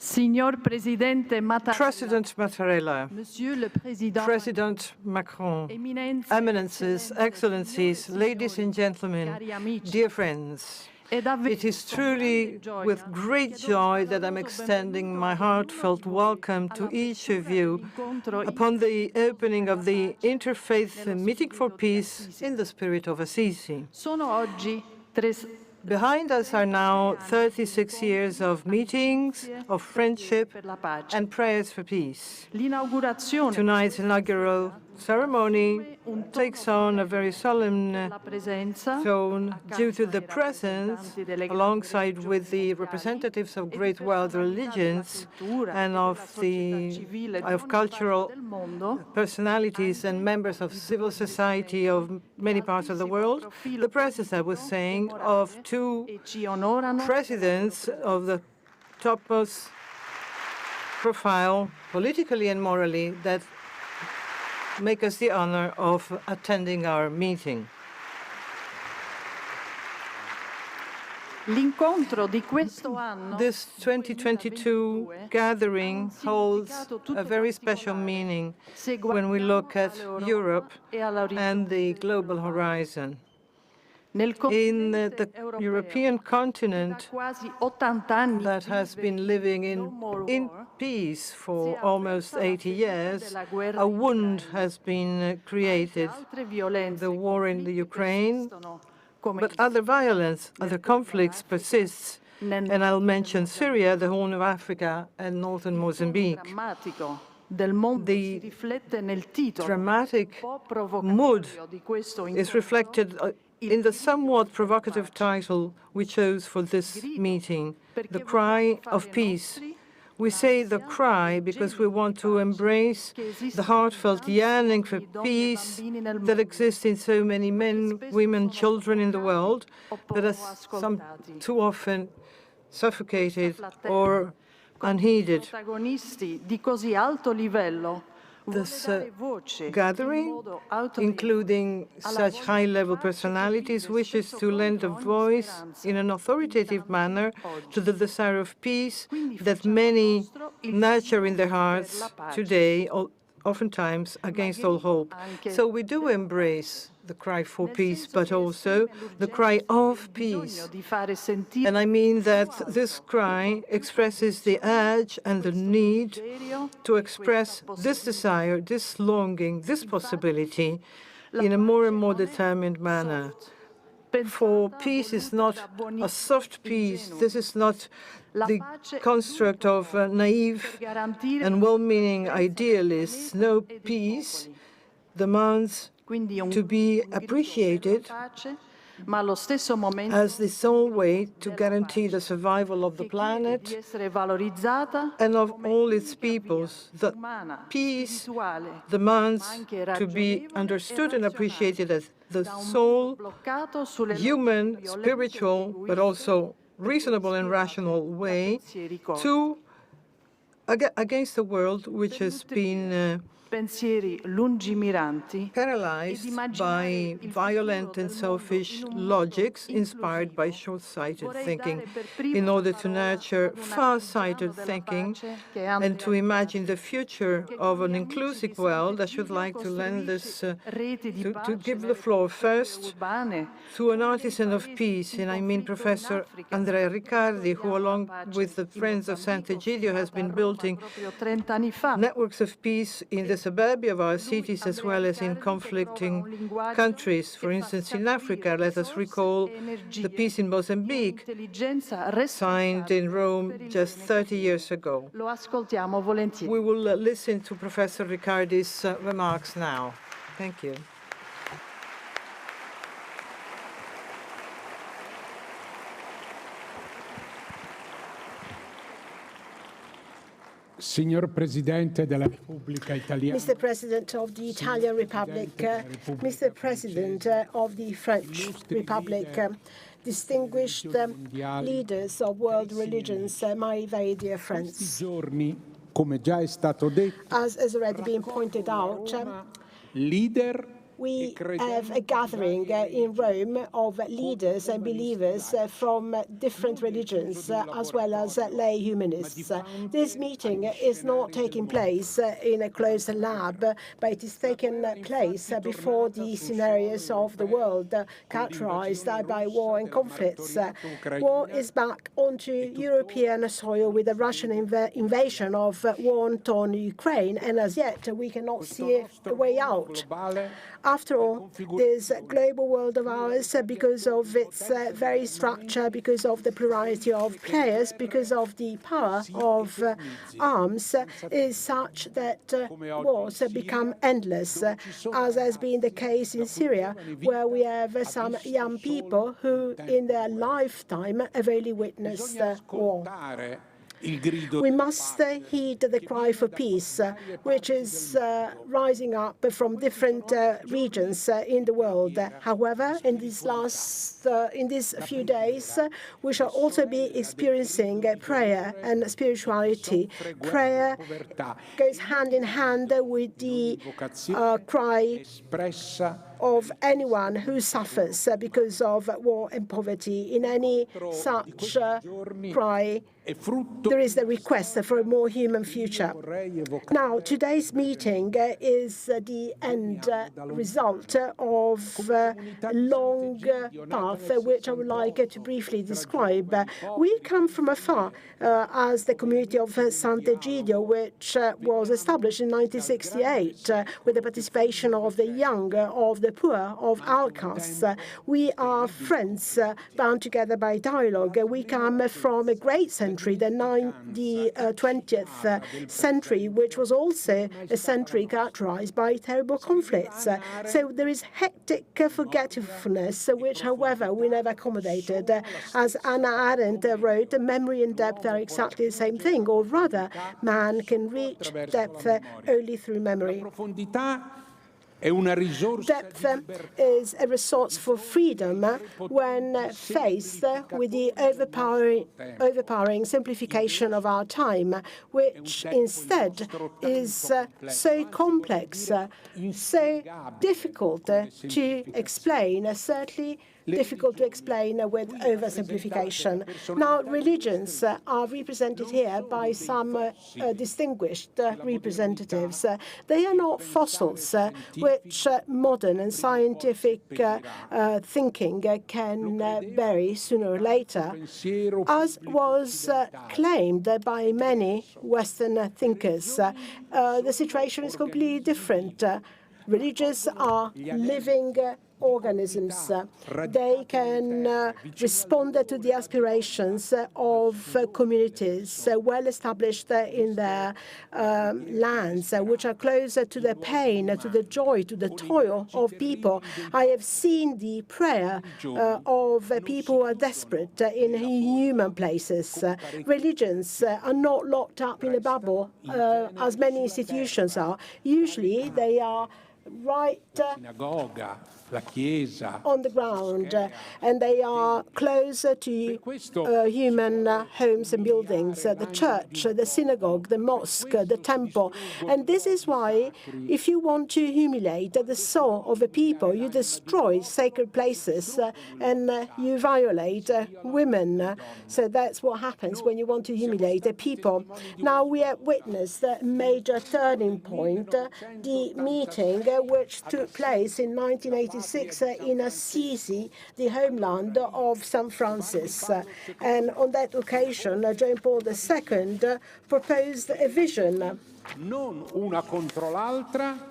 Signor Presidente Mattarella, President Mattarella, Monsieur le Président, President Macron, Eminences, Excellencies, ladies and gentlemen, dear friends, it is truly with great joy that I'm extending my heartfelt welcome to each of you upon the opening of the Interfaith Meeting for Peace in the spirit of Assisi. Behind us are now 36 years of meetings, of friendship, and prayers for peace. Tonight's inaugural ceremony takes on a very solemn tone due to the presence, alongside with the representatives of great world religions and of cultural personalities and members of civil society of many parts of the world, the presence, I was saying, of two presidents of the topmost profile, politically and morally, that make us the honor of attending our meeting. This 2022 gathering holds a very special meaning when we look at Europe and the global horizon. In the European continent that has been living in peace for almost 80 years, a wound has been created. The war in the Ukraine, but other violence, other conflicts persists. And I'll mention Syria, the Horn of Africa, and northern Mozambique. The dramatic mood is reflected in the somewhat provocative title we chose for this meeting, The Cry of Peace. We say the cry because we want to embrace the heartfelt yearning for peace that exists in so many men, women, children in the world that are too often suffocated or unheeded. This gathering, including such high-level personalities, wishes to lend a voice in an authoritative manner to the desire of peace that many nurture in their hearts today, oftentimes against all hope. So we do embrace the cry for peace, but also the cry of peace. And I mean that this cry expresses the urge and the need to express this desire, this longing, this possibility in a more and more determined manner. For peace is not a soft peace. This is not the construct of naive and well-meaning idealists. No, peace demands to be appreciated as the sole way to guarantee the survival of the planet and of all its peoples. That peace demands to be understood and appreciated as the sole human, spiritual, but also reasonable and rational way to against a world which has been paralyzed by violent and selfish logics inspired by short-sighted thinking, in order to nurture far-sighted thinking and to imagine the future of an inclusive world. I should like to lend this, to give the floor first to an artisan of peace, and I mean Professor Andrea Riccardi, who along with the Friends of Sant'Egidio has been building networks of peace in the suburbia of our cities as well as in conflicting countries. For instance, in Africa, let us recall the peace in Mozambique, signed in Rome just 30 years ago. We will listen to Professor Riccardi's remarks now. Thank you. Signor Presidente della Repubblica Italiana. Mr. President of the Italian Republic, Mr. President of the French Republic, distinguished leaders of world religions, my very dear friends. Come già è stato detto, as has already been pointed out, leader we have a gathering in Rome of leaders and believers from different religions, as well as lay humanists. This meeting is not taking place in a closed lab, but it is taking place before the scenarios of the world characterized by war and conflicts. War is back onto European soil with the Russian invasion of war-torn Ukraine, and as yet we cannot see a way out. After all, this global world of ours, because of its very structure, because of the plurality of players, because of the power of arms, is such that wars become endless, as has been the case in Syria, where we have some young people who in their lifetime have only witnessed war. We must heed the cry for peace, which is rising up from different regions in the world. However, in these few days, we shall also be experiencing prayer and spirituality. Prayer goes hand in hand with the cry of anyone who suffers because of war and poverty. In any such cry, there is the request for a more human future. Now, today's meeting is the end result of a long path, which I would like to briefly describe. We come from afar as the community of Sant'Egidio, which was established in 1968 with the participation of the young, of the poor, of outcasts. We are friends bound together by dialogue. We come from a great century, the 20th century, which was also a century characterized by terrible conflicts. So there is hectic forgetfulness, which, however, we never accommodated. As Hannah Arendt wrote, memory and depth are exactly the same thing, or rather, man can reach depth only through memory. Depth is a resource for freedom when faced with the overpowering simplification of our time, which instead is so complex, so difficult to explain, certainly difficult to explain with oversimplification. Now, religions are represented here by some distinguished representatives. They are not fossils, which modern and scientific thinking can bury sooner or later, as was claimed by many Western thinkers. The situation is completely different. Religions are living organisms. They can respond to the aspirations of communities well established in their lands, which are closer to the pain, to the joy, to the toil of people. I have seen the prayer of people who are desperate in inhuman places. Religions are not locked up in a bubble, as many institutions are. Usually, they are right on the ground, and they are closer to human homes and buildings, the church, the synagogue, the mosque, the temple. And this is why, if you want to humiliate the soul of a people, you destroy sacred places and you violate women. So that's what happens when you want to humiliate a people. Now, we have witnessed a major turning point, the meeting which took place in 1986 in Assisi, the homeland of St. Francis. And on that occasion, John Paul II proposed a vision.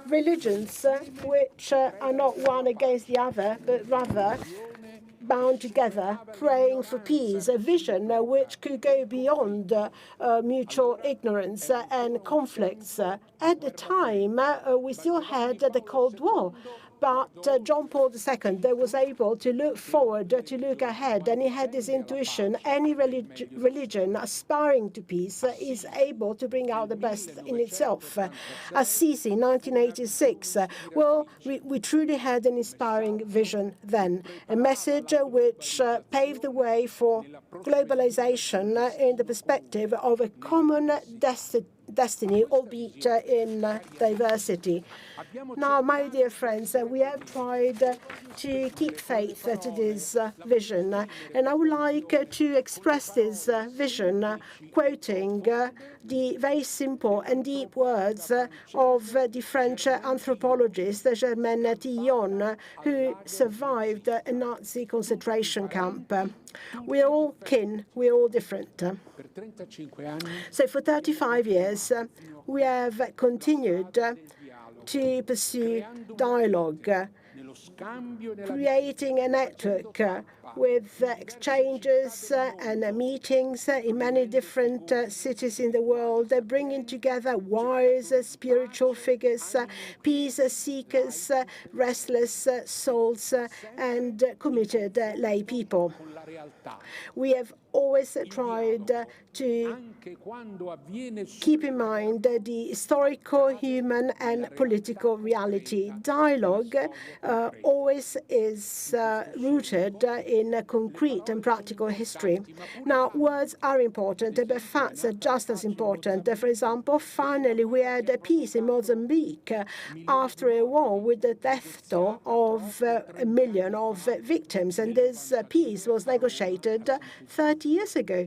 Religions which are not one against the other, but rather bound together, praying for peace, a vision which could go beyond mutual ignorance and conflicts. At the time, we still had the Cold War. But John Paul II was able to look forward, to look ahead, and he had this intuition. Any religion aspiring to peace is able to bring out the best in itself. Assisi, 1986. Well, we truly had an inspiring vision then, a message which paved the way for globalization in the perspective of a common destiny, albeit in diversity. Now, my dear friends, we have tried to keep faith to this vision, and I would like to express this vision quoting the very simple and deep words of the French anthropologist Germaine Tillon, who survived a Nazi concentration camp. We're all kin, we're all different. So for 35 years, we have continued to pursue dialogue, creating a network with exchanges and meetings in many different cities in the world, bringing together wise spiritual figures, peace seekers, restless souls, and committed lay people. We have always tried to keep in mind the historical, human, and political reality. Dialogue always is rooted in a concrete and practical history. Now, words are important, but facts are just as important. For example, finally, we had peace in Mozambique after a war with the death toll of 1 million of victims, and this peace was negotiated 30 years ago,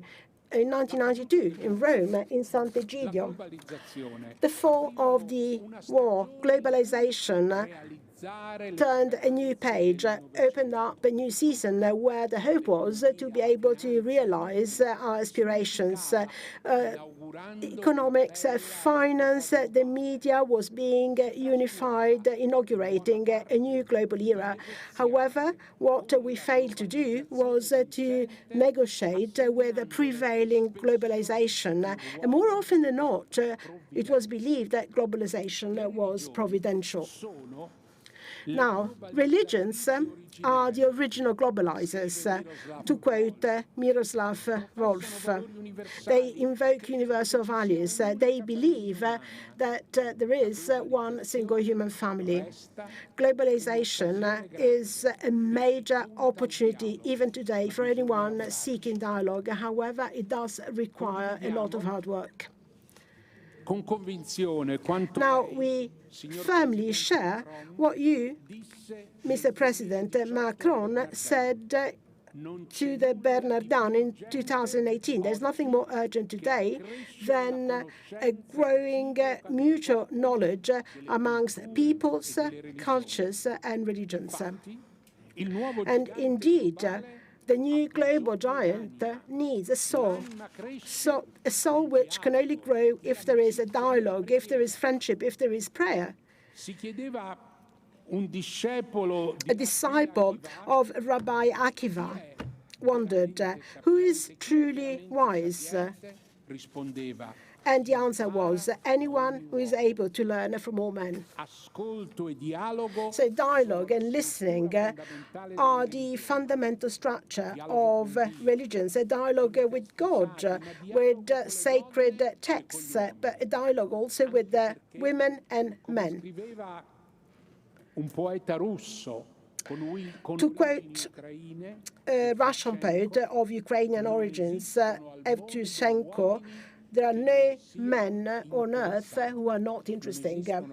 in 1992, in Rome, in Sant'Egidio. The fall of the war, globalization, turned a new page, opened up a new season where the hope was to be able to realize our aspirations. Economics, finance, the media was being unified, inaugurating a new global era. However, what we failed to do was to negotiate with the prevailing globalization. And more often than not, it was believed that globalization was providential. Now, religions are the original globalizers, to quote Miroslav Volf. They invoke universal values. They believe that there is one single human family. Globalization is a major opportunity, even today, for anyone seeking dialogue. However, it does require a lot of hard work. Now, we firmly share what you, Mr. President Macron, said to the Bernardin in 2018. There's nothing more urgent today than a growing mutual knowledge amongst peoples, cultures, and religions. And indeed, the new global giant needs a soul which can only grow if there is a dialogue, if there is friendship, if there is prayer. A disciple of Rabbi Akiva wondered, who is truly wise? And the answer was, anyone who is able to learn from all men. So dialogue and listening are the fundamental structure of religions. A dialogue with God, with sacred texts, but a dialogue also with women and men. To quote a Russian poet of Ukrainian origins, Evtushenko, there are no men on earth who are not interesting. There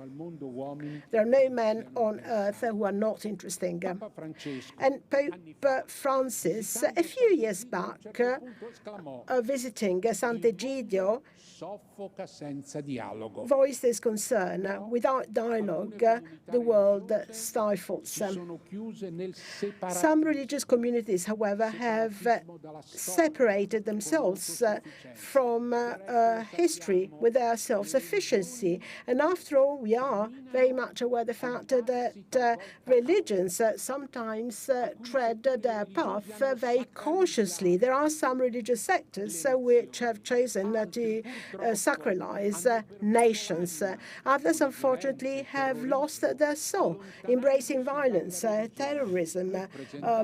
are no men on earth who are not interesting. And Pope Francis, a few years back, visiting Sant'Egidio, voiced his concern. Without dialogue, the world stifles. Some religious communities, however, have separated themselves from history with their self-sufficiency. And after all, we are very much aware of the fact that religions sometimes tread their path very cautiously. There are some religious sectors which have chosen to sacralize nations. Others, unfortunately, have lost their soul, embracing violence, terrorism,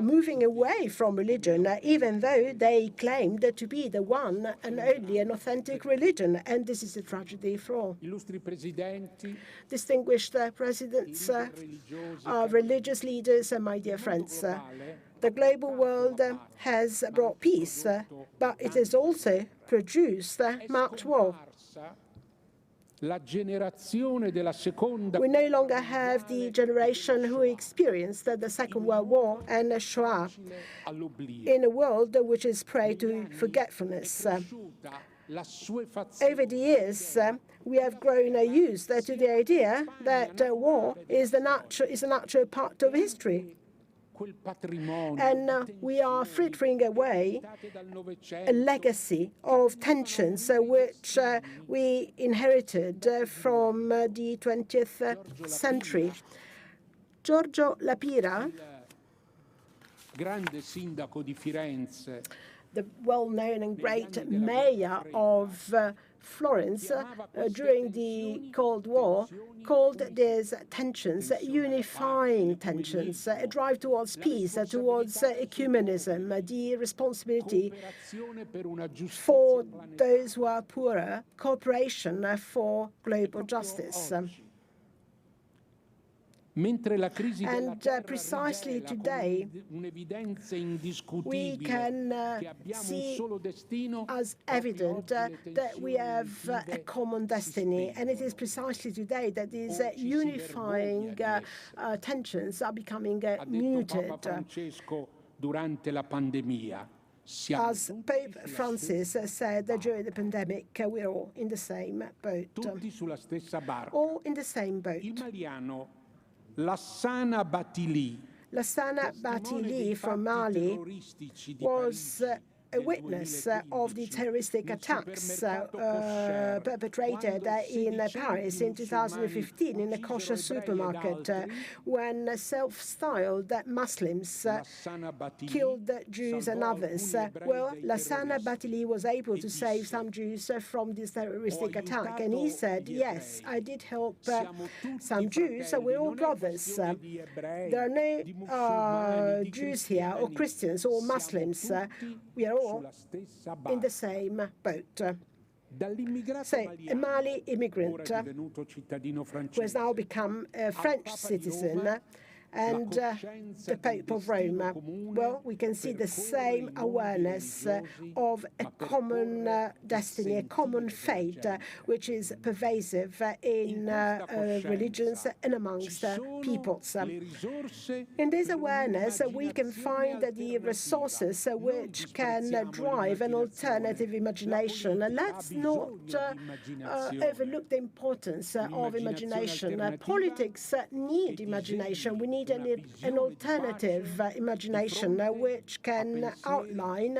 moving away from religion, even though they claimed to be the one and only an authentic religion. And this is a tragedy for all. Distinguished presidents, religious leaders, and my dear friends, the global world has brought peace, but it has also produced much war. We no longer have the generation who experienced the Second World War and the Shoah in a world which is prey to forgetfulness. Over the years, we have grown used to the idea that war is a natural part of history. And we are frittering away a legacy of tensions which we inherited from the 20th century. Giorgio Lapira, the well-known and great mayor of Florence during the Cold War, called these tensions unifying tensions, a drive towards peace, towards ecumenism, the responsibility for those who are poorer, cooperation for global justice. And precisely today, we can see as evident that we have a common destiny. And it is precisely today that these unifying tensions are becoming muted. As Pope Francis said during the pandemic, we're all in the same boat. All in the same boat. Lassana Batili from Mali was a witness of the terroristic attacks perpetrated in Paris in 2015 in a kosher supermarket when self-styled Muslims killed Jews and others. Well, Lassana Batili was able to save some Jews from this terroristic attack, and he said, yes, I did help some Jews, so we're all brothers. There are no Jews here, or Christians, or Muslims. We are all in the same boat. So, a Mali immigrant who has now become a French citizen and the Pope of Rome. Well, we can see the same awareness of a common destiny, a common fate, which is pervasive in religions and amongst peoples. In this awareness, we can find the resources which can drive an alternative imagination. Let's not overlook the importance of imagination. Politics need imagination. We need an alternative imagination which can outline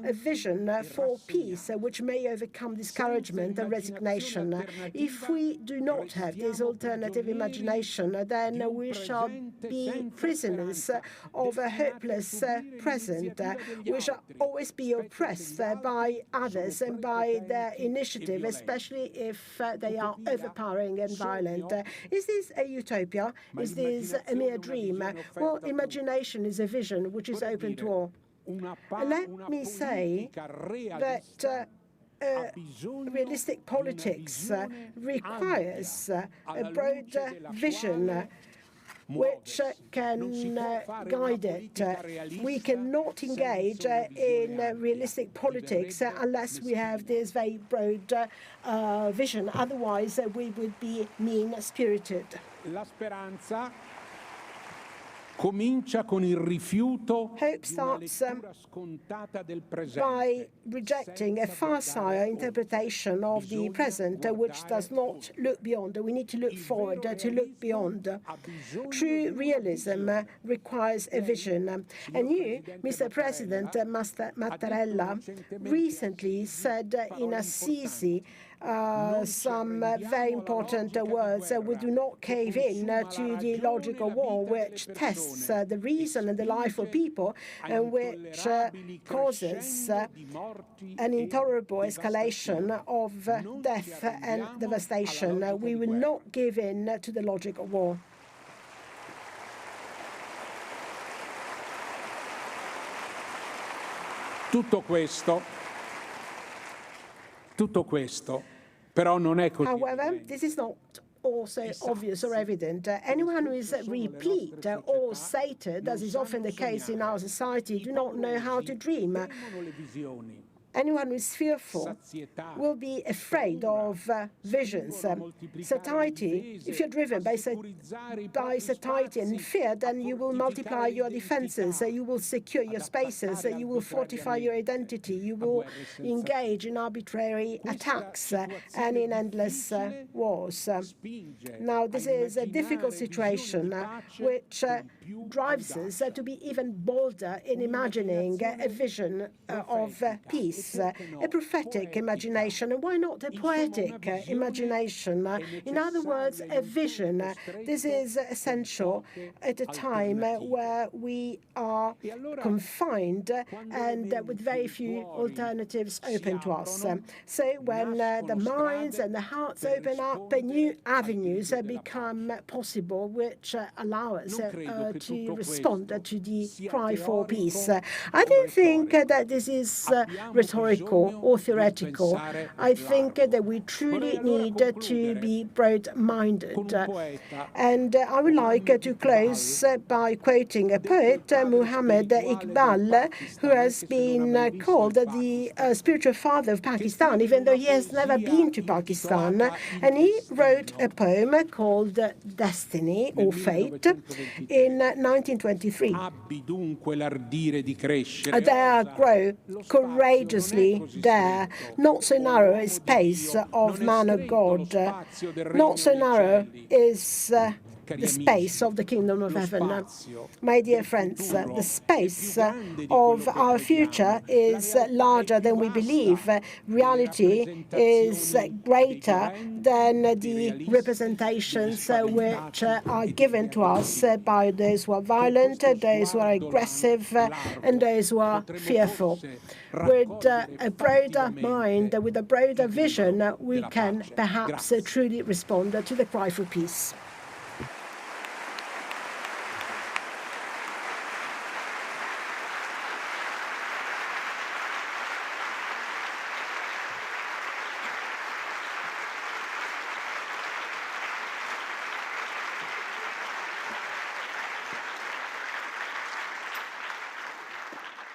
a vision for peace which may overcome discouragement and resignation. If we do not have this alternative imagination, then we shall be prisoners of a hopeless present. We shall always be oppressed by others and by their initiative, especially if they are overpowering and violent. Is this a utopia? Is this a mere dream? Well, imagination is a vision which is open to all. Let me say that realistic politics requires a broad vision which can guide it. We cannot engage in realistic politics unless we have this very broad vision. Otherwise, we would be mean-spirited. Hope starts by rejecting a facile interpretation of the present, which does not look beyond. We need to look forward, to look beyond. True realism requires a vision. And you, Mr. President Mattarella, recently said in Assisi some very important words. We do not cave in to the logical war which tests the reason and the life of people and which causes an intolerable escalation of death and devastation. We will not give in to the logic of war. Tutto questo, però non è così. However, this is not also obvious or evident. Anyone who is replete or sated, as is often the case in our society, do not know how to dream. Anyone who is fearful will be afraid of visions. Satiety, if you're driven by satiety and fear, then you will multiply your defenses, you will secure your spaces, you will fortify your identity, you will engage in arbitrary attacks and in endless wars. Now, this is a difficult situation which drives us to be even bolder in imagining a vision of peace, a prophetic imagination, and why not a poetic imagination? In other words, a vision. This is essential at a time where we are confined and with very few alternatives open to us. So when the minds and the hearts open up, new avenues become possible, which allow us to respond to the cry for peace. I don't think that this is rhetorical or theoretical. I think that we truly need to be broad-minded. And I would like to close by quoting a poet, Muhammad Iqbal, who has been called the spiritual father of Pakistan, even though he has never been to Pakistan. And he wrote a poem called Destiny or Fate in 1923. Dare grow courageously, dare, not so narrow is space of man of God, not so narrow is the space of the kingdom of heaven. My dear friends, the space of our future is larger than we believe. Reality is greater than the representations which are given to us by those who are violent, those who are aggressive, and those who are fearful. With a broader mind, with a broader vision, we can perhaps truly respond to the cry for peace.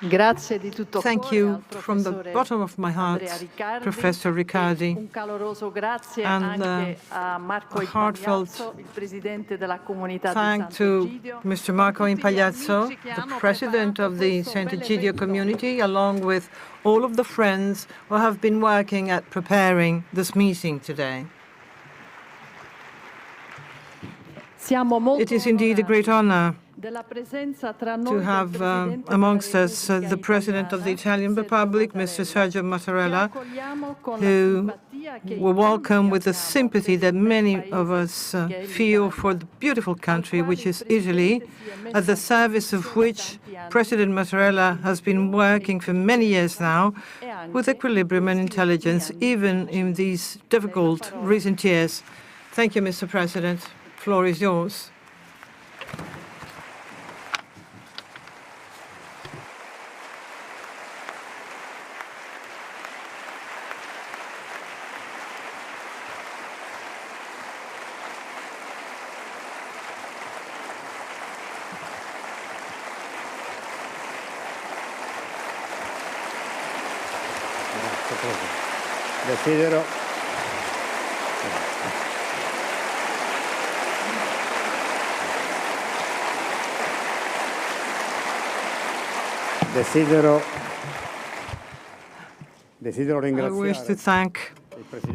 Thank you from the bottom of my heart, Professor Riccardi, and a heartfelt thank to Mr. Marco Impagliazzo, the president of the Sant'Egidio community, along with all of the friends who have been working at preparing this meeting today. It is indeed a great honor to have amongst us the President of the Italian Republic, Mr. Sergio Mattarella, who we welcome with the sympathy that many of us feel for the beautiful country, which is Italy, at the service of which President Mattarella has been working for many years now with equilibrium and intelligence, even in these difficult recent years. Thank you, Mr. President. The floor is yours. I wish to thank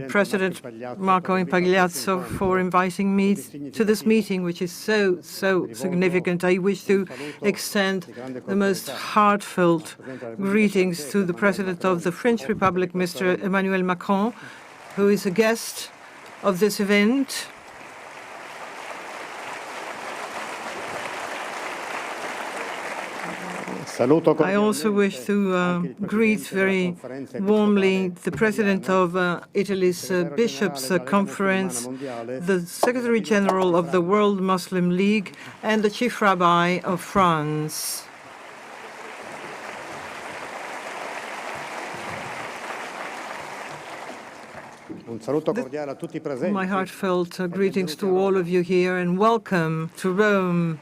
President Marco Impagliazzo for inviting me to this meeting, which is so significant. I wish to extend the most heartfelt greetings to the President of the French Republic, Mr. Emmanuel Macron, who is a guest of this event. I also wish to greet very warmly the President of Italy's Bishops' Conference, the Secretary General of the World Muslim League, and the Chief Rabbi of France. My heartfelt greetings to all of you here and welcome to Rome.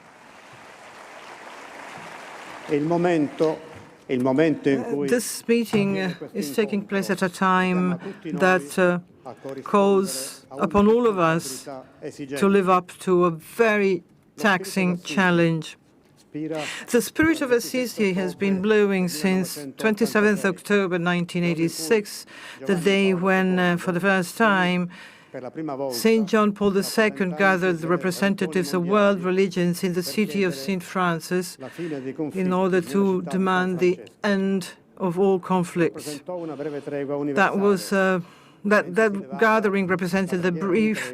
This meeting is taking place at a time that calls upon all of us to live up to a very taxing challenge. The spirit of Assisi has been blowing since 27th October 1986, the day when, for the first time, St. John Paul II gathered the representatives of world religions in the city of St. Francis in order to demand the end of all conflicts. That gathering represented the brief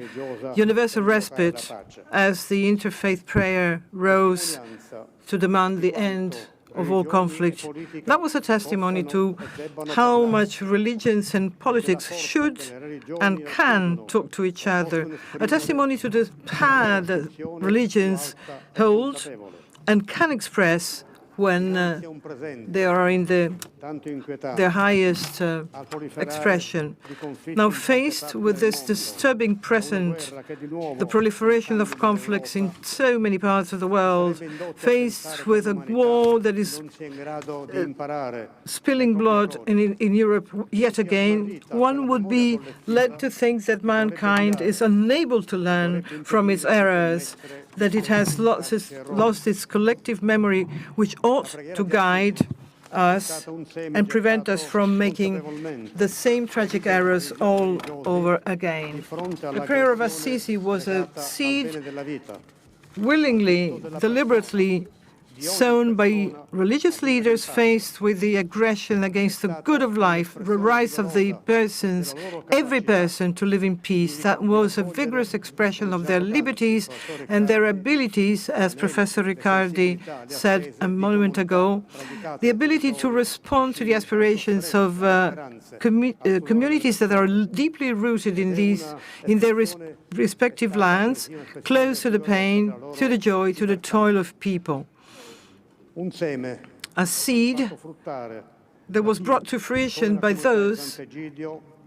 universal respite as the interfaith prayer rose to demand the end of all conflict. That was a testimony to how much religions and politics should and can talk to each other, a testimony to the power that religions hold and can express when they are in their highest expression. Now, faced with this disturbing present, the proliferation of conflicts in so many parts of the world, faced with a war that is spilling blood in Europe yet again, one would be led to think that mankind is unable to learn from its errors, that it has lost its collective memory, which ought to guide us and prevent us from making the same tragic errors all over again. The prayer of Assisi was a seed willingly, deliberately sown by religious leaders faced with the aggression against the good of life, the rights of the persons, every person to live in peace. That was a vigorous expression of their liberties and their abilities, as Professor Riccardi said a moment ago, the ability to respond to the aspirations of communities that are deeply rooted in their respective lands, close to the pain, to the joy, to the toil of people. A seed that was brought to fruition by those,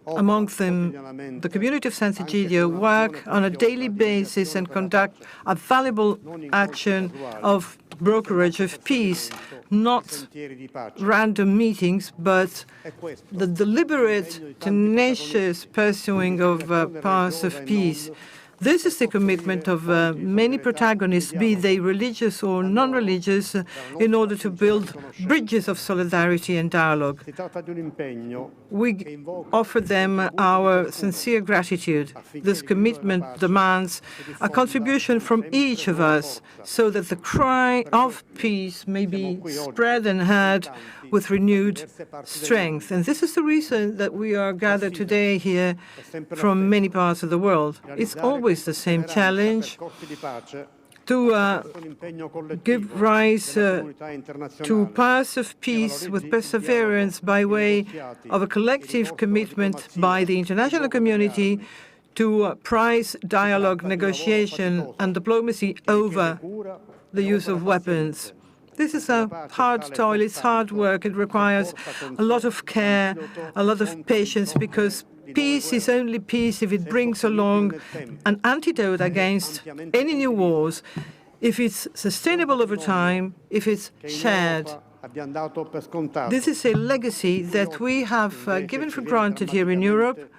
among them the community of Sant'Egidio, work on a daily basis and conduct a valuable action of brokerage of peace, not random meetings, but the deliberate, tenacious pursuing of paths of peace. This is the commitment of many protagonists, be they religious or non-religious, in order to build bridges of solidarity and dialogue. We offer them our sincere gratitude. This commitment demands a contribution from each of us so that the cry of peace may be spread and heard with renewed strength. And this is the reason that we are gathered today here from many parts of the world. It's always the same challenge to give rise to paths of peace with perseverance by way of a collective commitment by the international community to prize dialogue, negotiation, and diplomacy over the use of weapons. This is a hard toil, it's hard work, it requires a lot of care, a lot of patience, because peace is only peace if it brings along an antidote against any new wars, if it's sustainable over time, if it's shared. This is a legacy that we have given for granted here in Europe,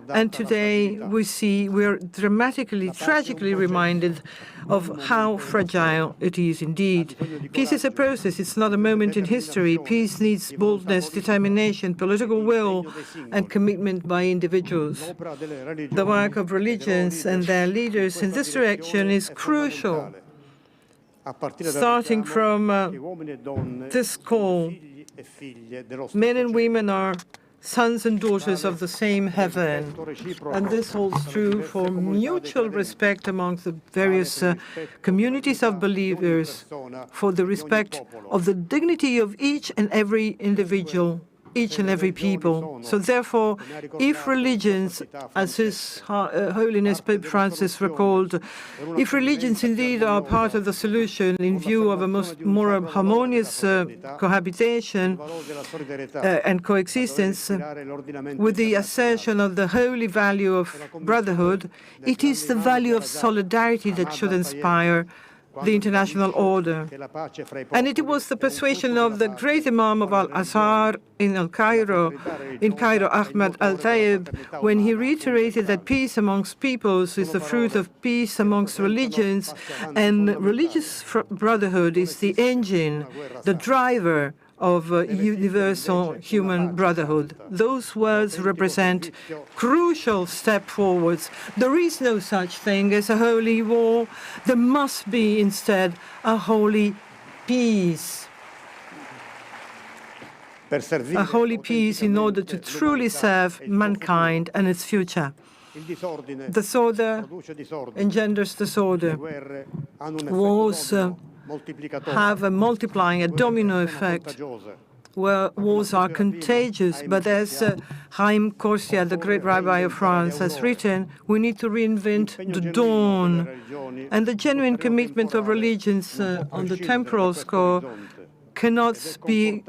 and today we're dramatically, tragically reminded of how fragile it is indeed. Peace is a process, it's not a moment in history. Peace needs boldness, determination, political will, and commitment by individuals. The work of religions and their leaders in this direction is crucial. Starting from this call, men and women are sons and daughters of the same heaven. And this holds true for mutual respect among the various communities of believers, for the respect of the dignity of each and every individual, each and every people. So therefore, if religions, as His Holiness Pope Francis recalled, if religions indeed are part of the solution in view of a more harmonious cohabitation and coexistence, with the assertion of the holy value of brotherhood, it is the value of solidarity that should inspire the international order. And it was the persuasion of the great Imam of Al-Azhar in Cairo, Ahmed al-Tayyib, when he reiterated that peace amongst peoples is the fruit of peace amongst religions, and religious brotherhood is the engine, the driver of universal human brotherhood. Those words represent crucial step forwards. There is no such thing as a holy war. There must be instead a holy peace. A holy peace in order to truly serve mankind and its future. Disorder engenders disorder. Wars have a multiplying, a domino effect, where wars are contagious. But as Haïm Corsia, the great rabbi of France, has written, we need to reinvent the dawn. And the genuine commitment of religions on the temporal score cannot be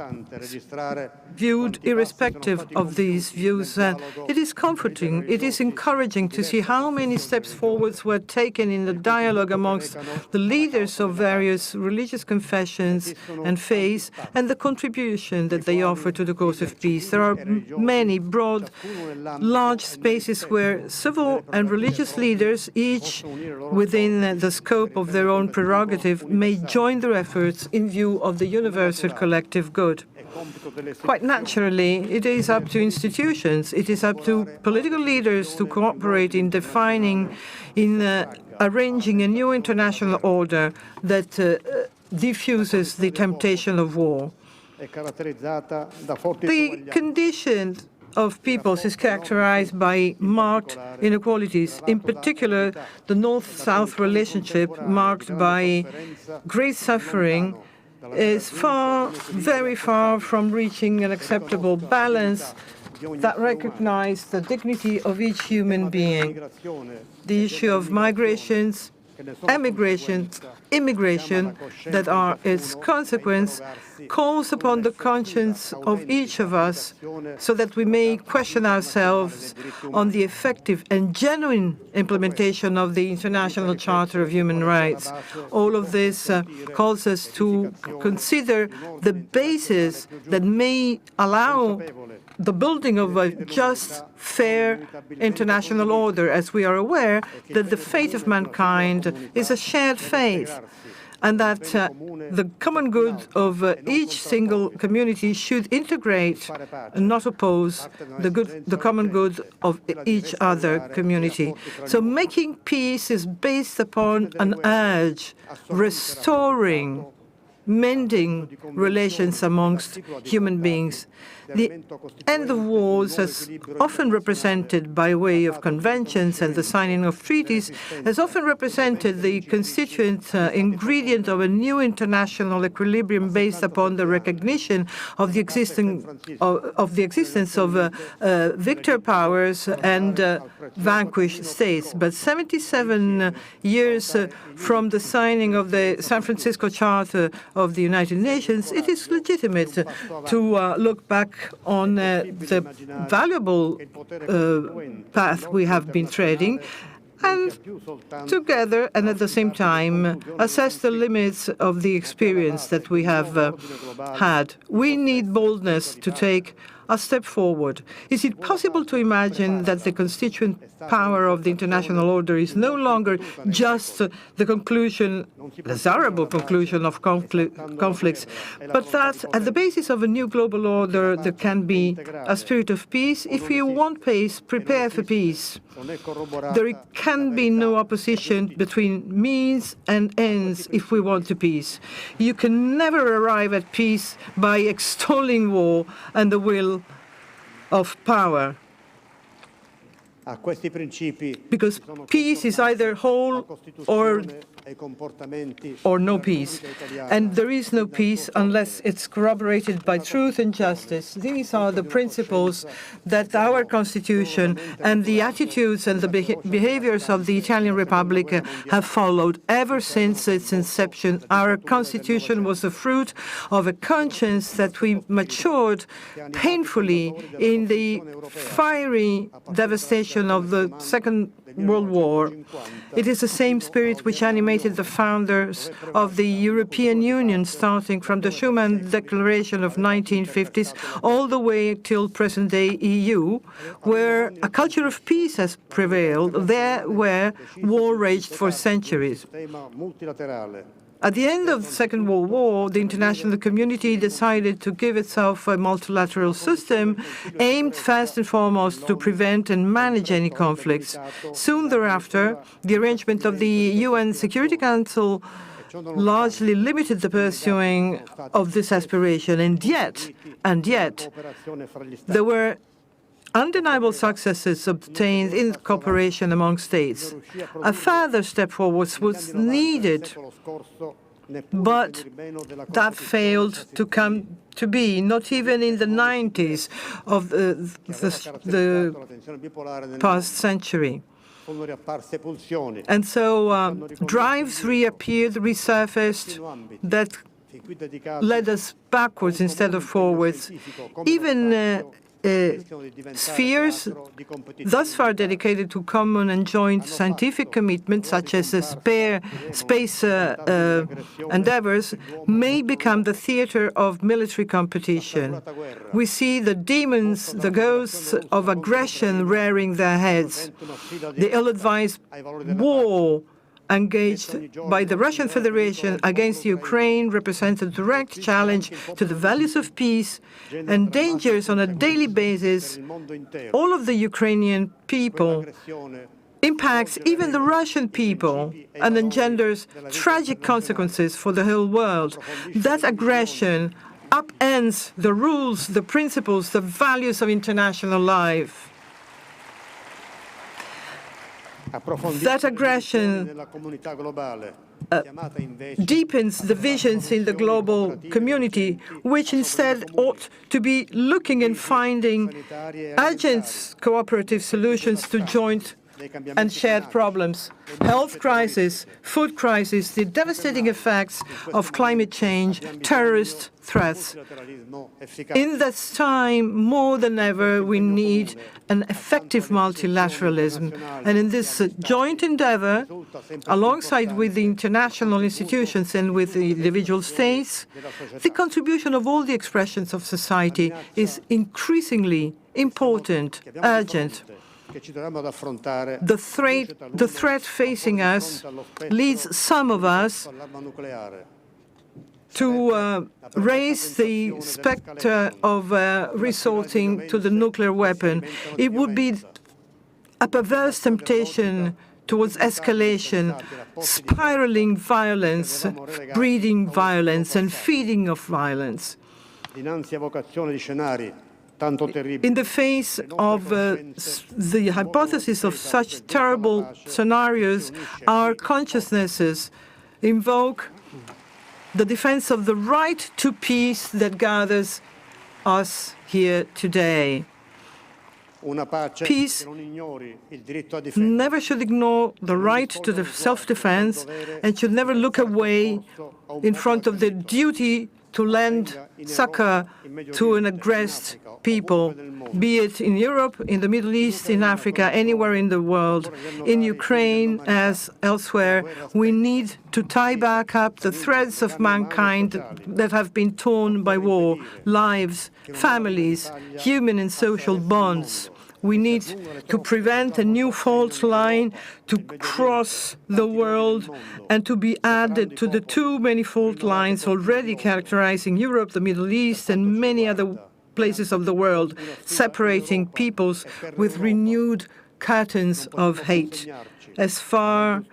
viewed irrespective of these views. It is comforting, it is encouraging to see how many steps forwards were taken in the dialogue amongst the leaders of various religious confessions and faiths, and the contribution that they offer to the cause of peace. There are many broad, large spaces where civil and religious leaders, each within the scope of their own prerogative, may join their efforts in view of the universal collective good. Quite naturally, it is up to institutions, it is up to political leaders to cooperate in defining, in arranging a new international order that diffuses the temptation of war. The condition of peoples is characterized by marked inequalities, in particular the North-South relationship marked by great suffering is very far from reaching an acceptable balance that recognizes the dignity of each human being. The issue of migrations, emigrations, immigration that are its consequence calls upon the conscience of each of us so that we may question ourselves on the effective and genuine implementation of the International Charter of Human Rights. All of this calls us to consider the basis that may allow the building of a just, fair international order, as we are aware that the fate of mankind is a shared faith, and that the common good of each single community should integrate and not oppose the common good of each other community. So making peace is based upon an urge, restoring, mending relations amongst human beings. The end of wars, as often represented by way of conventions and the signing of treaties, has often represented the constituent ingredient of a new international equilibrium based upon the recognition of the existence of victor powers and vanquished states. But 77 years from the signing of the San Francisco Charter of the United Nations, it is legitimate to look back on the valuable path we have been treading, and together and at the same time assess the limits of the experience that we have had. We need boldness to take a step forward. Is it possible to imagine that the constituent power of the international order is no longer just the conclusion, desirable conclusion of conflicts, but that at the basis of a new global order there can be a spirit of peace? If you want peace, prepare for peace. There can be no opposition between means and ends if we want to peace. You can never arrive at peace by extolling war and the will of power. Because peace is either whole or no peace. And there is no peace unless it's corroborated by truth and justice. These are the principles that our Constitution and the attitudes and the behaviors of the Italian Republic have followed ever since its inception. Our Constitution was the fruit of a conscience that we matured painfully in the fiery devastation of the Second World War. It is the same spirit which animated the founders of the European Union, starting from the Schuman Declaration of 1950s all the way till present-day EU, where a culture of peace has prevailed, there where war raged for centuries. At the end of the Second World War, the international community decided to give itself a multilateral system aimed first and foremost to prevent and manage any conflicts. Soon thereafter, the arrangement of the UN Security Council largely limited the pursuing of this aspiration, and yet, there were undeniable successes obtained in cooperation among states. A further step forward was needed, but that failed to come to be, not even in the 90s of the past century. And so drives reappeared, resurfaced, that led us backwards instead of forwards. Even spheres thus far dedicated to common and joint scientific commitments, such as space endeavors, may become the theater of military competition. We see the demons, the ghosts of aggression rearing their heads. The ill-advised war engaged by the Russian Federation against Ukraine represents a direct challenge to the values of peace, endangers on a daily basis all of the Ukrainian people, impacts even the Russian people, and engenders tragic consequences for the whole world. That aggression upends the rules, the principles, the values of international life. That aggression deepens the visions in the global community, which instead ought to be looking and finding urgent cooperative solutions to joint and shared problems. Health crisis, food crisis, the devastating effects of climate change, terrorist threats. In this time, more than ever, we need an effective multilateralism. And in this joint endeavor, alongside with the international institutions and with the individual states, the contribution of all the expressions of society is increasingly important, urgent. The threat facing us leads some of us to raise the specter of resorting to the nuclear weapon. It would be a perverse temptation towards escalation, spiraling violence, breeding violence, and feeding of violence. In the face of the hypothesis of such terrible scenarios, our consciousnesses invoke the defense of the right to peace that gathers us here today. Peace never should ignore the right to the self-defense and should never look away in front of the duty to lend succor to an aggressed people, be it in Europe, in the Middle East, in Africa, anywhere in the world, in Ukraine as elsewhere. We need to tie back up the threads of mankind that have been torn by war, lives, families, human and social bonds. We need to prevent a new fault line to cross the world and to be added to the too many fault lines already characterizing Europe, the Middle East, and many other places of the world, separating peoples with renewed curtains of hate. As far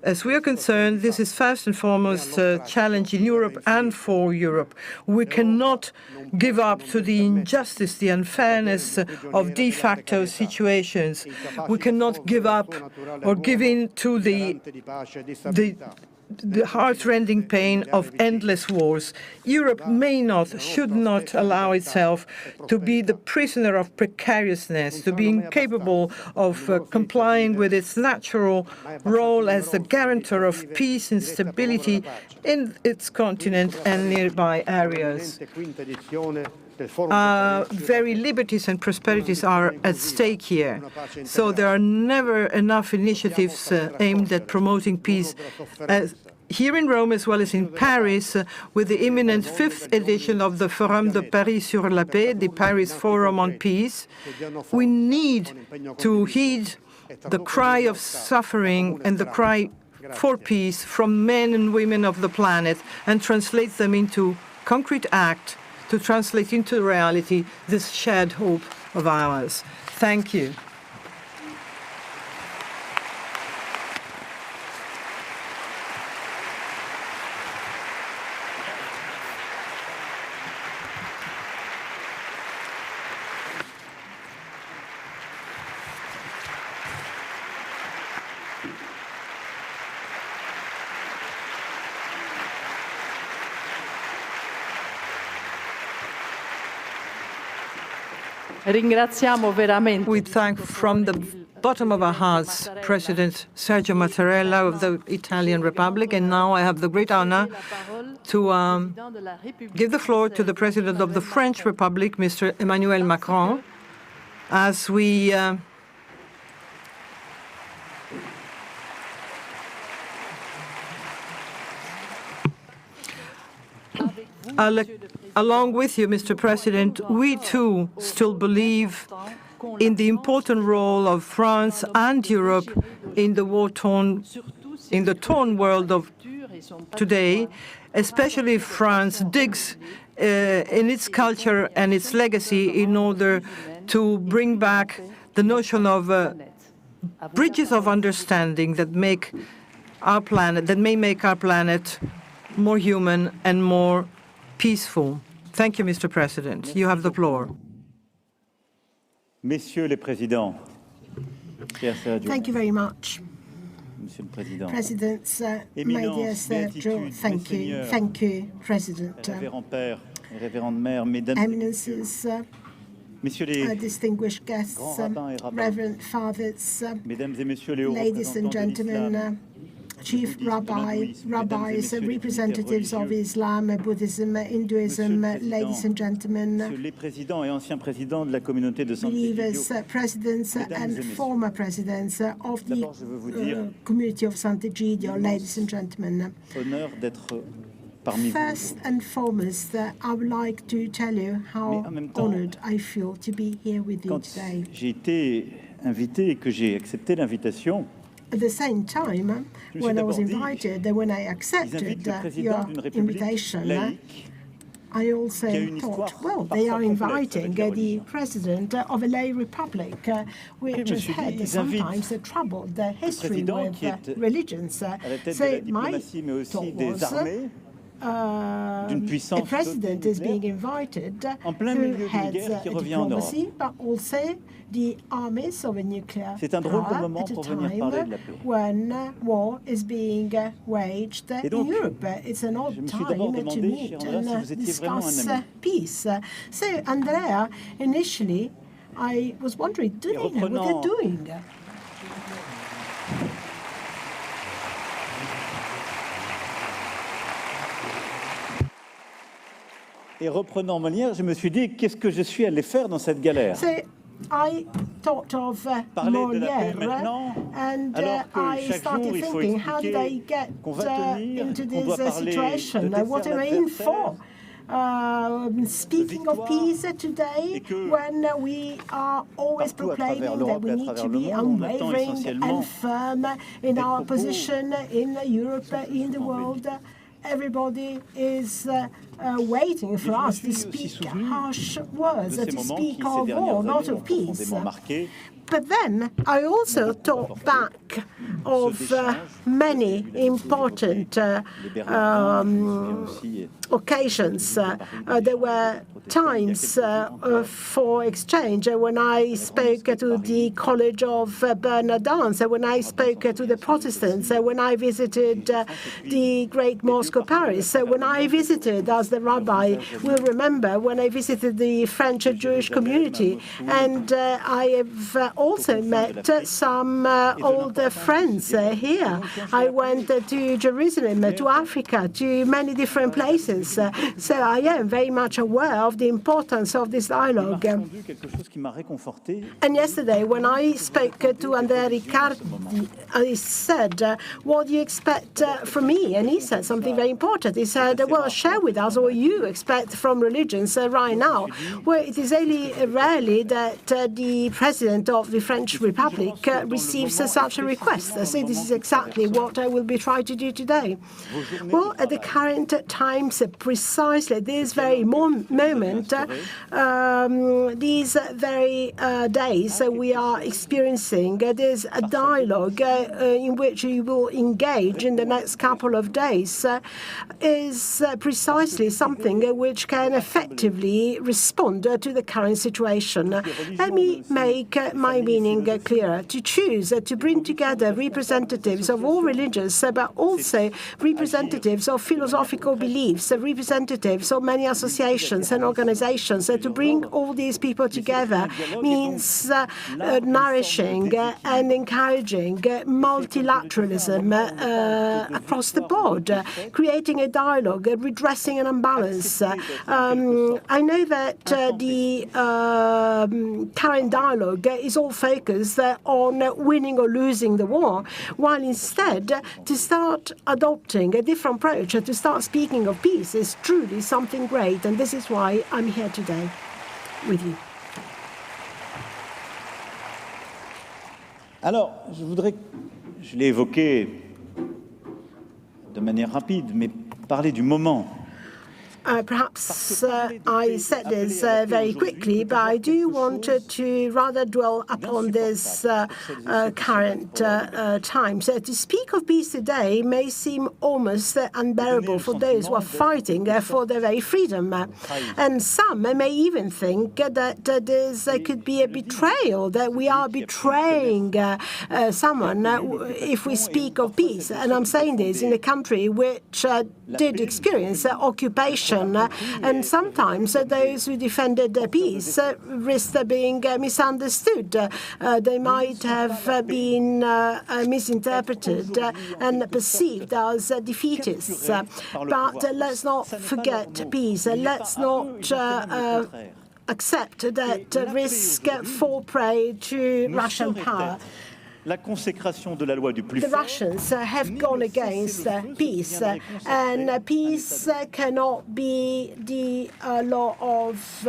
as we are concerned, this is first and foremost a challenge in Europe and for Europe. We cannot give up to the injustice, the unfairness of de facto situations. We cannot give up or give in to the heart-rending pain of endless wars. Europe may not, should not allow itself to be the prisoner of precariousness, to be incapable of complying with its natural role as the guarantor of peace and stability in its continent and nearby areas. very liberties and prosperities are at stake here. So there are never enough initiatives aimed at promoting peace here in Rome as well as in Paris, with the imminent 5th edition of the Forum de Paris sur la Paix, the Paris Forum on Peace. We need to heed the cry of suffering and the cry for peace from men and women of the planet and translate them into concrete act, to translate into reality this shared hope of ours. Thank you. We thank from the bottom of our hearts President Sergio Mattarella of the Italian Republic, and now I have the great honor to give the floor to the President of the French Republic, Mr. Emmanuel Macron, as we along with you, Mr. President, we too still believe in the important role of France and Europe in the torn world of today, especially if France digs in its culture and its legacy in order to bring back the notion of bridges of understanding that may make our planet more human and more peaceful. Thank you, Mr. President. You have the floor. Messieurs les présidents, Thank you very much. Monsieur le Président, Presidents, my dear Sergio, thank you. Thank you, President. révérend Père et révérende Mère, Mesdames et Eminences, Messieurs les distinguished guests, grands rabbins et rabbins, Reverend Fathers, Mesdames et Messieurs les hauts ladies and représentants de gentlemen, l'islam, chief rabbis, representatives of Islam, Buddhism, Hinduism, ladies and gentlemen, Messieurs les présidents et anciens présidents de la communauté de Sant'Egidio, believers, presidents and former presidents of the community of Sant'Egidio, ladies and gentlemen. honneur d'être parmi vous. First and foremost, I would like to tell you how honored I feel to be here with you Quand today. j'ai été invité et que j'ai accepté l'invitation, At the same time, when I was invited, when I accepted your invitation, I also thought, well, they are inviting the president of a lay republic, which has had sometimes a troubled history with religions. So my thought was, a president is being invited who heads diplomacy, but also the armies of a nuclear power at a time when war is being waged in Europe. It's an odd time to meet and discuss peace. So, Andrea, initially, I was wondering, do they know what they're doing? et reprenant Molière, je me suis dit, qu'est-ce que je suis allé faire dans cette galère? So I thought of Molière, and I started thinking, how did I get into this situation? What am I in for? Speaking of peace today, when we are always proclaiming that we need to be unwavering and firm in our position in Europe, in the world, everybody is waiting for us to speak harsh words, to speak of war, not of peace. But then I also thought back of many important occasions. There were times for exchange when I spoke to the College of Bernardins, when I spoke to the Protestants, when I visited the Great Mosque of Paris, when I visited, as the rabbi will remember, when I visited the French Jewish community. And I have also met some old friends here. I went to Jerusalem, to Africa, to many different places. So I am very much aware of the importance of this dialogue. And yesterday, when I spoke to Andrea Riccardi, I said, what do you expect from me? And he said something very important. He said, well, share with us what you expect from religions right now. Well, it is only rarely that the president of the French Republic receives such a request. So this is exactly what I will be trying to do today. Well, at the current times, precisely this very moment, these very days we are experiencing, there's a dialogue in which you will engage in the next couple of days, is precisely something which can effectively respond to the current situation. Let me make my meaning clearer. To choose to bring together representatives of all religions, but also representatives of philosophical beliefs, representatives of many associations and organizations, to bring all these people together means nourishing and encouraging multilateralism across the board, creating a dialogue, redressing an imbalance. I know that the current dialogue is all focused on winning or losing the war, while instead to start adopting a different approach, to start speaking of peace is truly something great, and this is why I'm here today with you. Alors, je l'ai évoqué de manière rapide, mais parler du moment. Perhaps I said this very quickly, but I do want to rather dwell upon this current time. So to speak of peace today may seem almost unbearable for those who are fighting for their very freedom. And some may even think that there could be a betrayal, that we are betraying someone if we speak of peace. And I'm saying this in a country which did experience occupation. And sometimes those who defended peace risked being misunderstood. They might have been misinterpreted and perceived as defeatists. But let's not forget peace. Let's not accept that risk fall prey to Russian power. La consécration de la loi du plus The fort. Russians have gone against peace, and peace cannot be the law of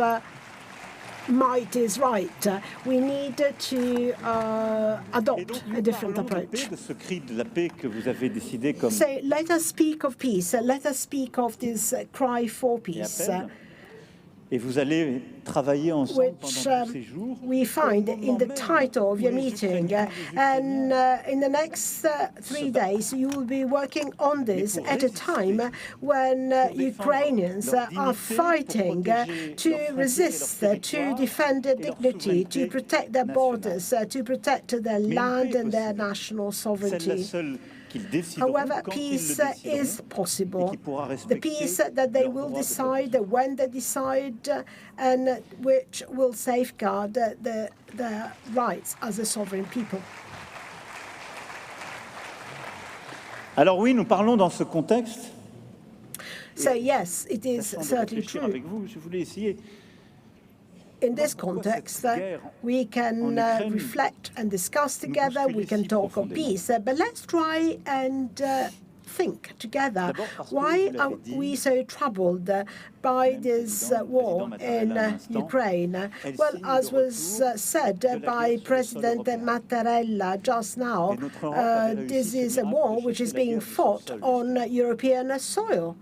might is right. We need to adopt a different approach. So let us speak of peace. Let us speak of this cry for peace. Et vous allez travailler ensemble pendant tous ces jours. We find in the title of your meeting, and in the next 3 days you will be working on this at a time when Ukrainians are fighting to resist, to defend their dignity, to protect their borders, to protect their land and their national sovereignty. However, peace is possible. The peace that they will decide when they decide, and which will safeguard their rights as a sovereign people. Alors oui, nous parlons dans ce contexte. So yes, it is certainly true. Avec vous, je voulais essayer. In this context, we can reflect and discuss together, we can talk of peace, but let's try and think together. Why are we so troubled by this war in Ukraine? Well, as was said by President Mattarella just now, this is a war which is being fought on European soil.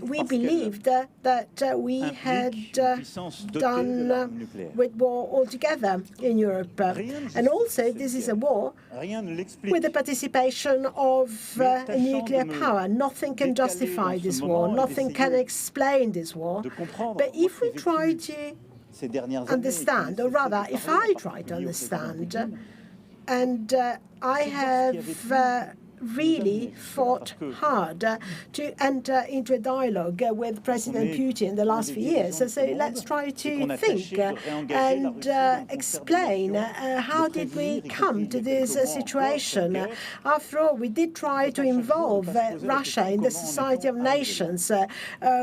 We believed that we had done with war altogether in Europe. And also, this is a war with the participation of nuclear power. Nothing can justify this war. Nothing can explain this war. But if we try to understand, or rather, if I try to understand, and I have really fought hard to enter into a dialogue with President Putin in the last few years. So let's try to think and explain how did we come to this situation. After all, we did try to involve Russia in the Society of Nations.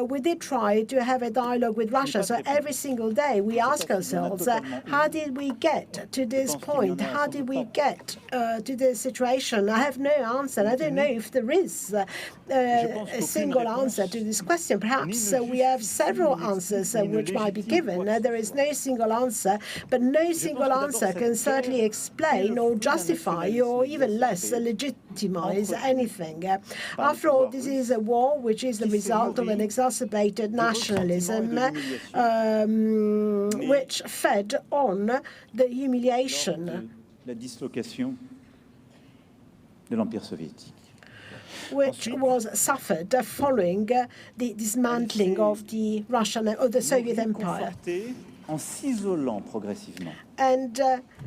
We did try to have a dialogue with Russia. So every single day we ask ourselves, how did we get to this point? How did we get to this situation? I have no answer. I don't know if there is a single answer to this question. Perhaps we have several answers which might be given. There is no single answer, but no single answer can certainly explain or justify or even less legitimize anything. After all, this is a war which is the result of an exacerbated nationalism which fed on the humiliation la dislocation de l'Empire soviétique. Which was suffered following the dismantling of the Soviet Empire. En s'isolant progressivement. And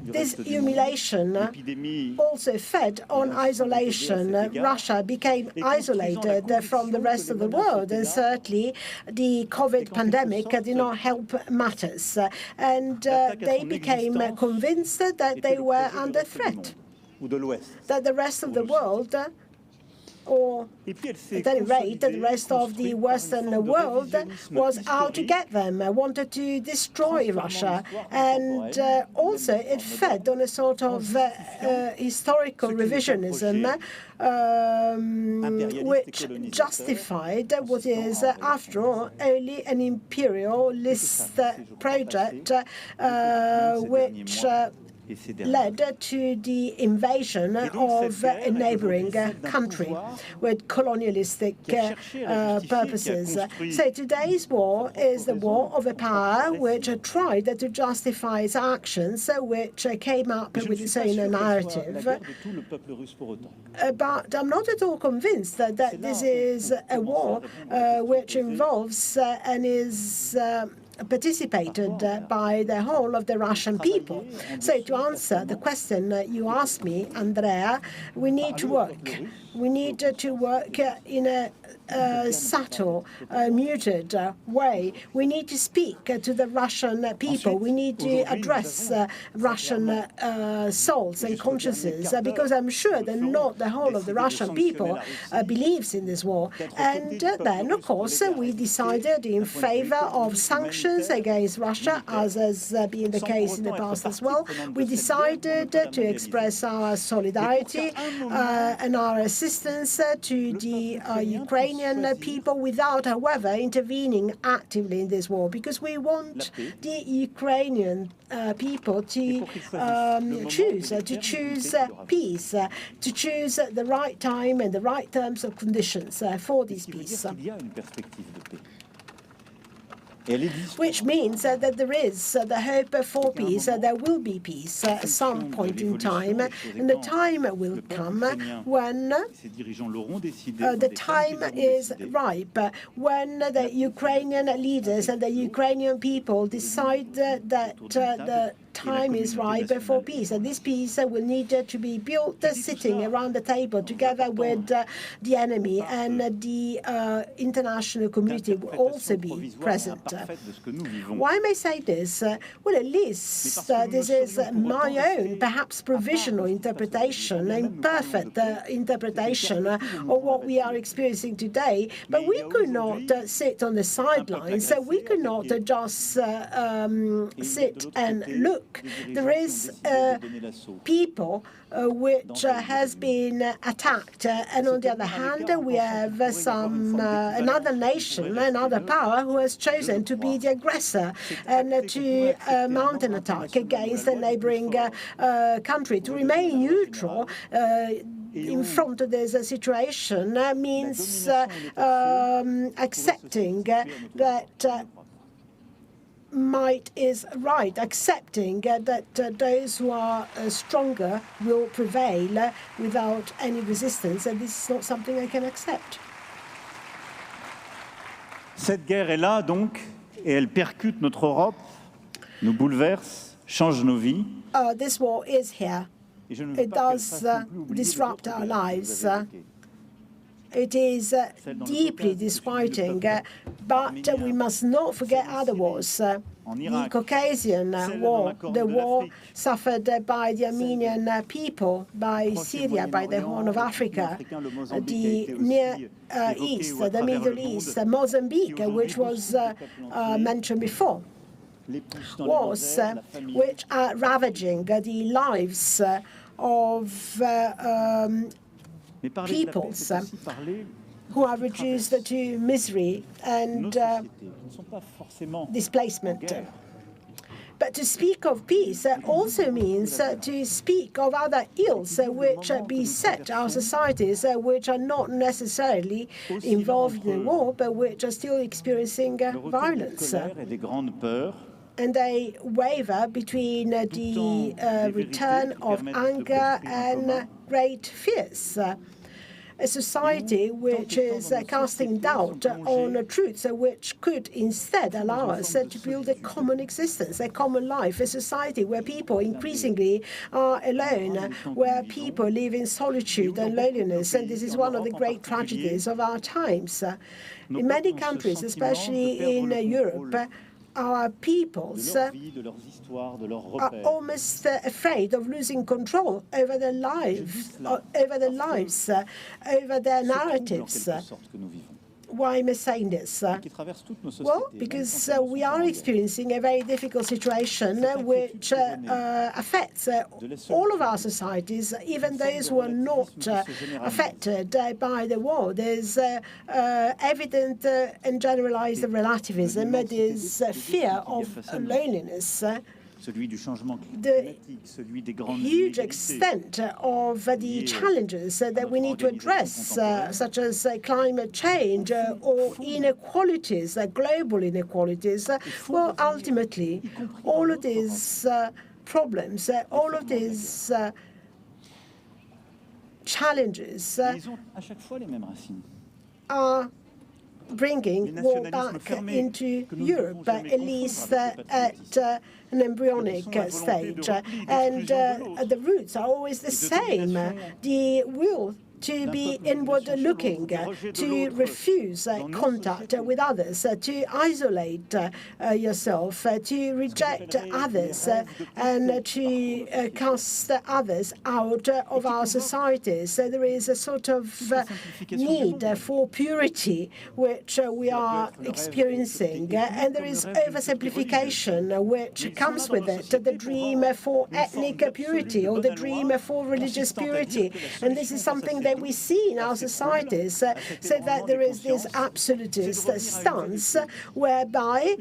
this humiliation also fed on isolation. Russia became isolated from the rest of the world, and certainly the COVID pandemic did not help matters. And they became convinced that they were under threat, that the rest of the world, or at any rate, the rest of the Western world was out to get them, wanted to destroy Russia. And also it fed on a sort of historical revisionism which justified what is, after all, only an imperialist project which led to the invasion of a neighboring country with colonialistic purposes. So today's war is the war of a power which tried to justify its actions, which came up with its own narrative. But I'm not at all convinced that this is a war which involves and is participated by the whole of the Russian people. So to answer the question you asked me, Andrea, we need to work. We need to work in a subtle, muted way. We need to speak to the Russian people. We need to address Russian souls and consciences, because I'm sure that not the whole of the Russian people believes in this war. And then, of course, we decided in favor of sanctions against Russia, as has been the case in the past as well. We decided to express our solidarity and our assistance to the Ukrainian people without, however, intervening actively in this war, because we want the Ukrainian people to choose peace, to choose the right time and the right terms and conditions for this peace. Which means that there is the hope for peace, there will be peace at some point in time, and the time will come when the time is ripe, when the Ukrainian leaders and the Ukrainian people decide that the time is ripe for peace, and this peace will need to be built sitting around the table together with the enemy, and the international community will also be present. Why may I say this? Well, at least this is my own, perhaps provisional interpretation, imperfect interpretation of what we are experiencing today. But we could not sit on the sidelines, so we could not just sit and look. There is people which has been attacked, and on the other hand, we have another nation, another power who has chosen to be the aggressor and to mount an attack against a neighboring country. To remain neutral in front of this situation means accepting that might is right, accepting that those who are stronger will prevail without any resistance, and this is not something I can accept. Cette guerre est là, donc, et elle percute notre Europe, nous bouleverse, change nos vies. This war is here, it does disrupt our lives. It is deeply disquieting, but we must not forget other wars. The Caucasian War, the war suffered by the Armenian people, by Syria, by the Horn of Africa, the Near East, the Middle East, Mozambique, which was mentioned before. Wars which are ravaging the lives of peoples who are reduced to misery and displacement. But to speak of peace also means to speak of other ills which beset our societies, which are not necessarily involved in war, but which are still experiencing violence. And they waver between the return of anger and great fears. A society which is casting doubt on truths which could instead allow us to build a common existence, a common life, a society where people increasingly are alone, where people live in solitude and loneliness. And this is one of the great tragedies of our times. In many countries, especially in Europe, our peoples are almost afraid of losing control over their lives, over their narratives. Why am I saying this? Well, because we are experiencing a very difficult situation which affects all of our societies, even those who are not affected by the war. There's evident and generalized relativism. There's fear of loneliness. The huge extent of the challenges that we need to address, such as climate change or inequalities, global inequalities, well, ultimately, all of these problems, all of these challenges are bringing war back into Europe, at least at an embryonic stage. And the roots are always the same. The will to be inward-looking, to refuse contact with others, to isolate yourself, to reject others, and to cast others out of our societies. So there is a sort of need for purity which we are experiencing, and there is oversimplification which comes with it, the dream for ethnic purity or the dream for religious purity. And this is something that we see in our societies, so that there is this absolutist stance whereby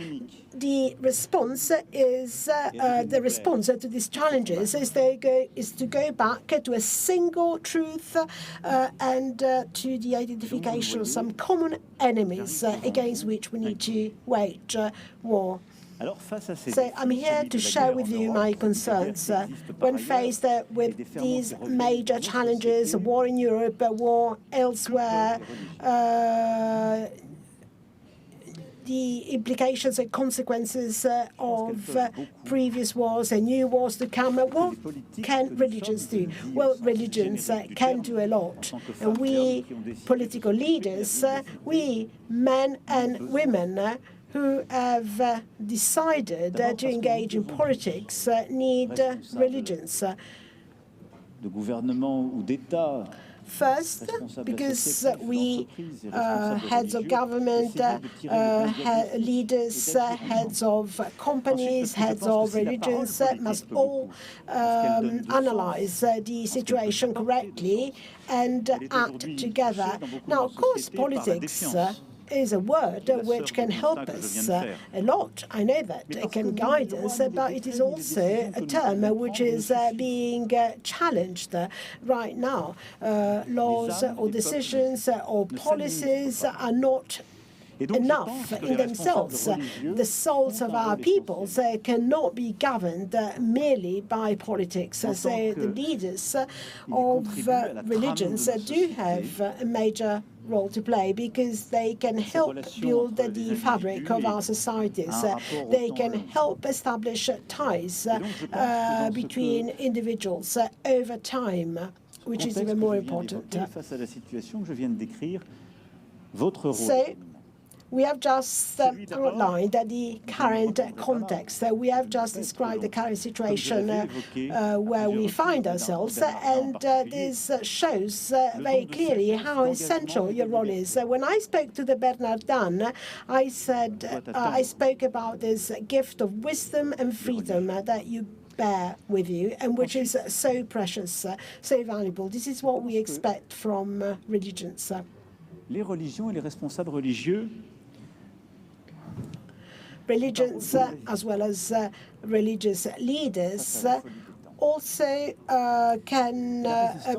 the response is the response to these challenges is to go back to a single truth and to the identification of some common enemies against which we need to wage war. So I'm here to share with you my concerns when faced with these major challenges, war in Europe, war elsewhere, the implications and consequences of previous wars and new wars to come. What can religions do? Well, religions can do a lot. And we political leaders, we men and women who have decided to engage in politics need religions. First, because we, heads of government, leaders, heads of companies, heads of religions, must all analyze the situation correctly and act together. Now, of course, politics is a word which can help us a lot. I know that it can guide us, but it is also a term which is being challenged right now. Laws or decisions or policies are not enough in themselves. The souls of our peoples cannot be governed merely by politics. So the leaders of religions do have a major role to play because they can help build the fabric of our societies. They can help establish ties between individuals over time, which is even more important. So, we have just outlined the current context. We have just described the current situation where we find ourselves, and this shows very clearly how essential your role is. When I spoke to the Bernardin, I said I spoke about this gift of wisdom and freedom that you bear with you, and which is so precious, so valuable. This is what we expect from religions. Les religions et les responsables religieux religions as well as religious leaders also can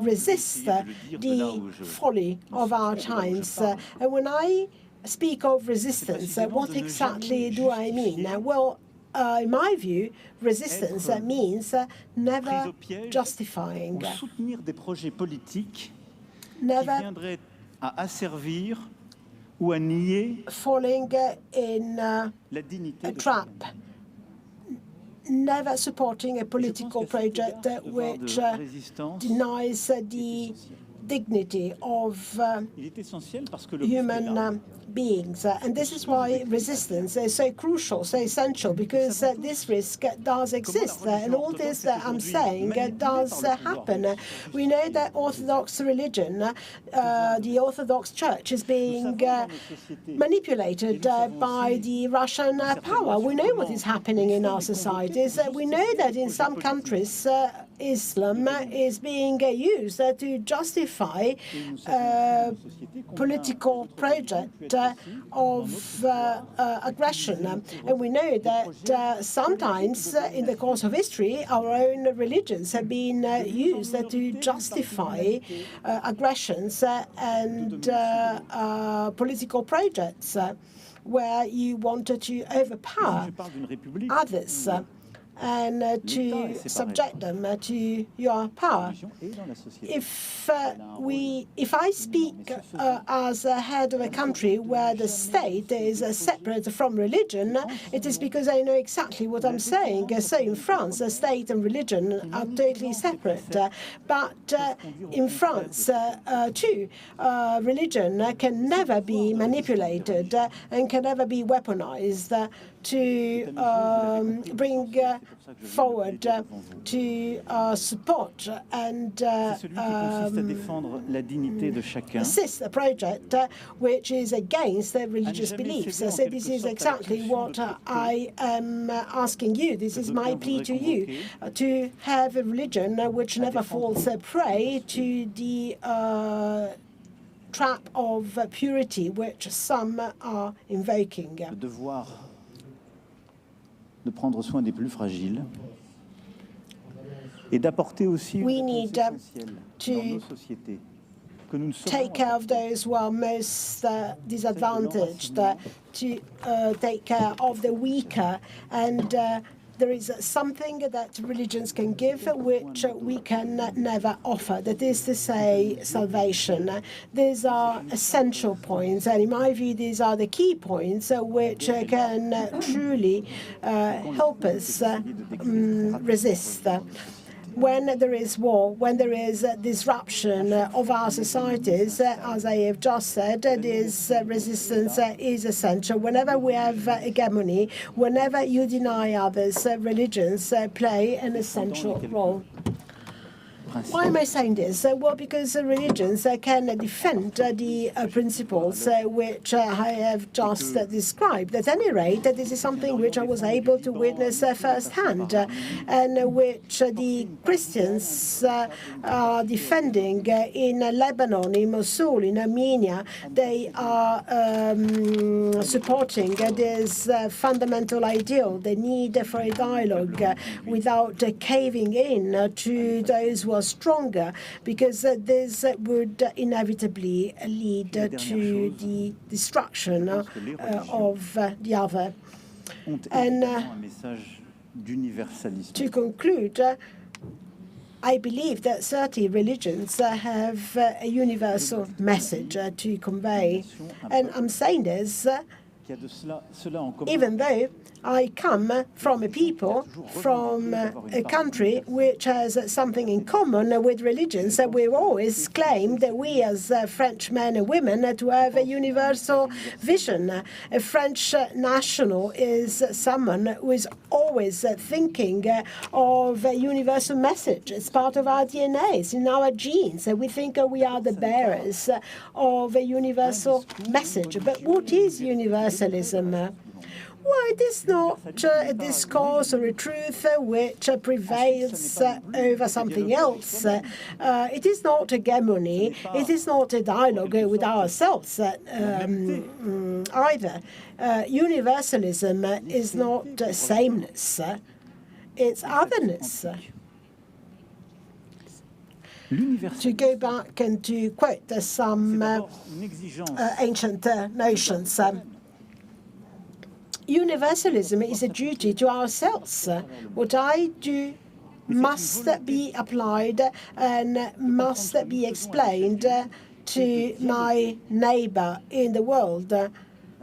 resist the folly of our times. And when I speak of resistance, what exactly do I mean? Well, in my view, resistance means never justifying, never à asservir ou à nier falling in a trap, never supporting a political project which denies the dignity of human beings. And this is why resistance is so crucial, so essential, because this risk does exist. And all this that I'm saying does happen. We know that Orthodox religion, the Orthodox Church, is being manipulated by the Russian power. We know what is happening in our societies. We know that in some countries, Islam is being used to justify political project of aggression. And we know that sometimes in the course of history, our own religions have been used to justify aggressions and political projects where you wanted to overpower others and to subject them to your power. If I speak as a head of a country where the state is separate from religion, it is because I know exactly what I'm saying. So in France, the state and religion are totally separate. But in France, too, religion can never be manipulated and can never be weaponized to bring forward, to support and assist a project which is against their religious beliefs. So this is exactly what I am asking you. This is my plea to you, to have a religion which never falls prey to the trap of purity which some are invoking. De prendre soin des plus fragiles et d'apporter aussi we need to take care of those who are most disadvantaged, to take care of the weaker, and there is something that religions can give which we can never offer, that is to say, salvation. These are essential points, and in my view, these are the key points which can truly help us resist. When there is war, when there is disruption of our societies, as I have just said, this resistance is essential. Whenever we have hegemony, whenever you deny others, religions play an essential role. Why am I saying this? Well, because religions can defend the principles which I have just described. At any rate, this is something which I was able to witness firsthand, and which the Christians are defending in Lebanon, in Mosul, in Armenia. They are supporting this fundamental ideal, the need for a dialogue without caving in to those who are are stronger, because this would inevitably lead to the destruction of the other. And to conclude, I believe that 30 religions have a universal message to convey. And I'm saying this even though I come from a people, from a country which has something in common with religions. We've always claimed that we as French men and women to have a universal vision. A French national is someone who is always thinking of a universal message. It's part of our DNA, it's in our genes. We think we are the bearers of a universal message. But what is universalism? Well, it is not a discourse or a truth which prevails over something else. It is not hegemony. It is not a dialogue with ourselves either. Universalism is not sameness. It's otherness. To go back and to quote some ancient notions, universalism is a duty to ourselves. What I do must be applied and must be explained to my neighbor in the world.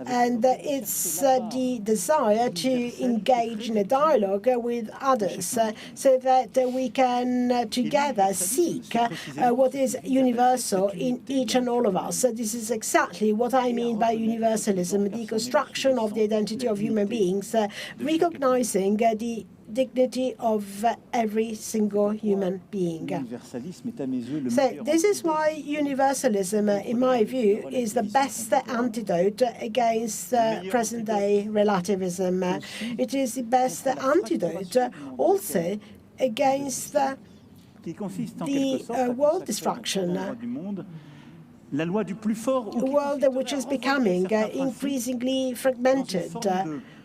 And it's the desire to engage in a dialogue with others so that we can together seek what is universal in each and all of us. So this is exactly what I mean by universalism, the construction of the identity of human beings, recognizing the dignity of every single human being. So this is why universalism, in my view, is the best antidote against present-day relativism. It is the best antidote also against the world destruction. A world which is becoming increasingly fragmented,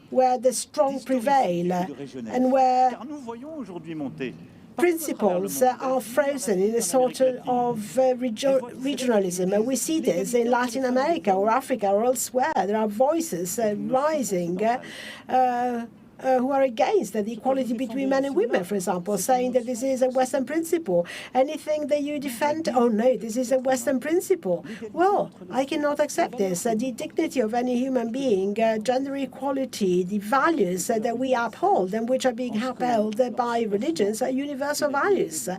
where the strong prevail and where principles are frozen in a sort of regionalism. We see this in Latin America or Africa or elsewhere. There are voices rising who are against the equality between men and women, for example, saying that this is a Western principle. Anything that you defend, oh no, this is a Western principle. Well, I cannot accept this. The dignity of any human being, gender equality, the values that we uphold and which are being upheld by religions are universal values.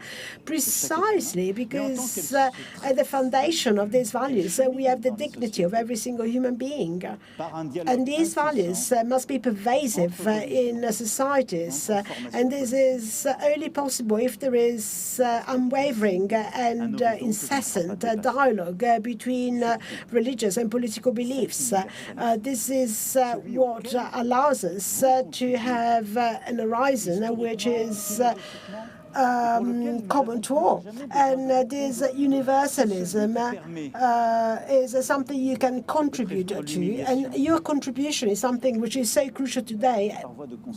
Precisely because at the foundation of these values, we have the dignity of every single human being. And these values must be pervasive in societies, and this is only possible if there is unwavering and incessant dialogue between religious and political beliefs. This is what allows us to have an horizon which is common to all. And this universalism is something you can contribute to, and your contribution is something which is so crucial today.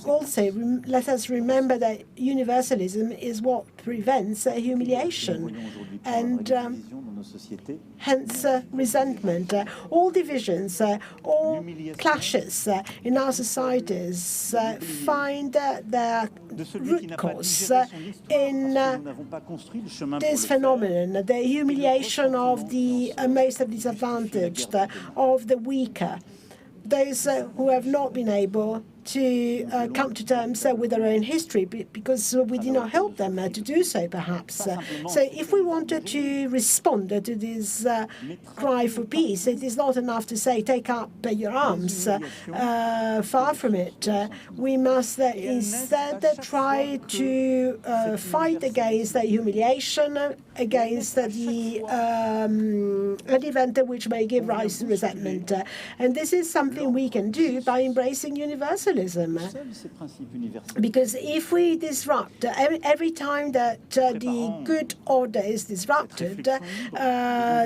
Also, let us remember that universalism is what prevents humiliation and hence resentment. All divisions, all clashes in our societies find their root cause in this phenomenon, the humiliation of the most disadvantaged, of the weaker, those who have not been able to come to terms with their own history because we did not help them to do so, perhaps. So if we wanted to respond to this cry for peace, it is not enough to say, take up your arms. Far from it. We must instead try to fight against the humiliation, against the an event which may give rise to resentment. And this is something we can do by embracing universalism. Because if we disrupt, every time that the good order is disrupted,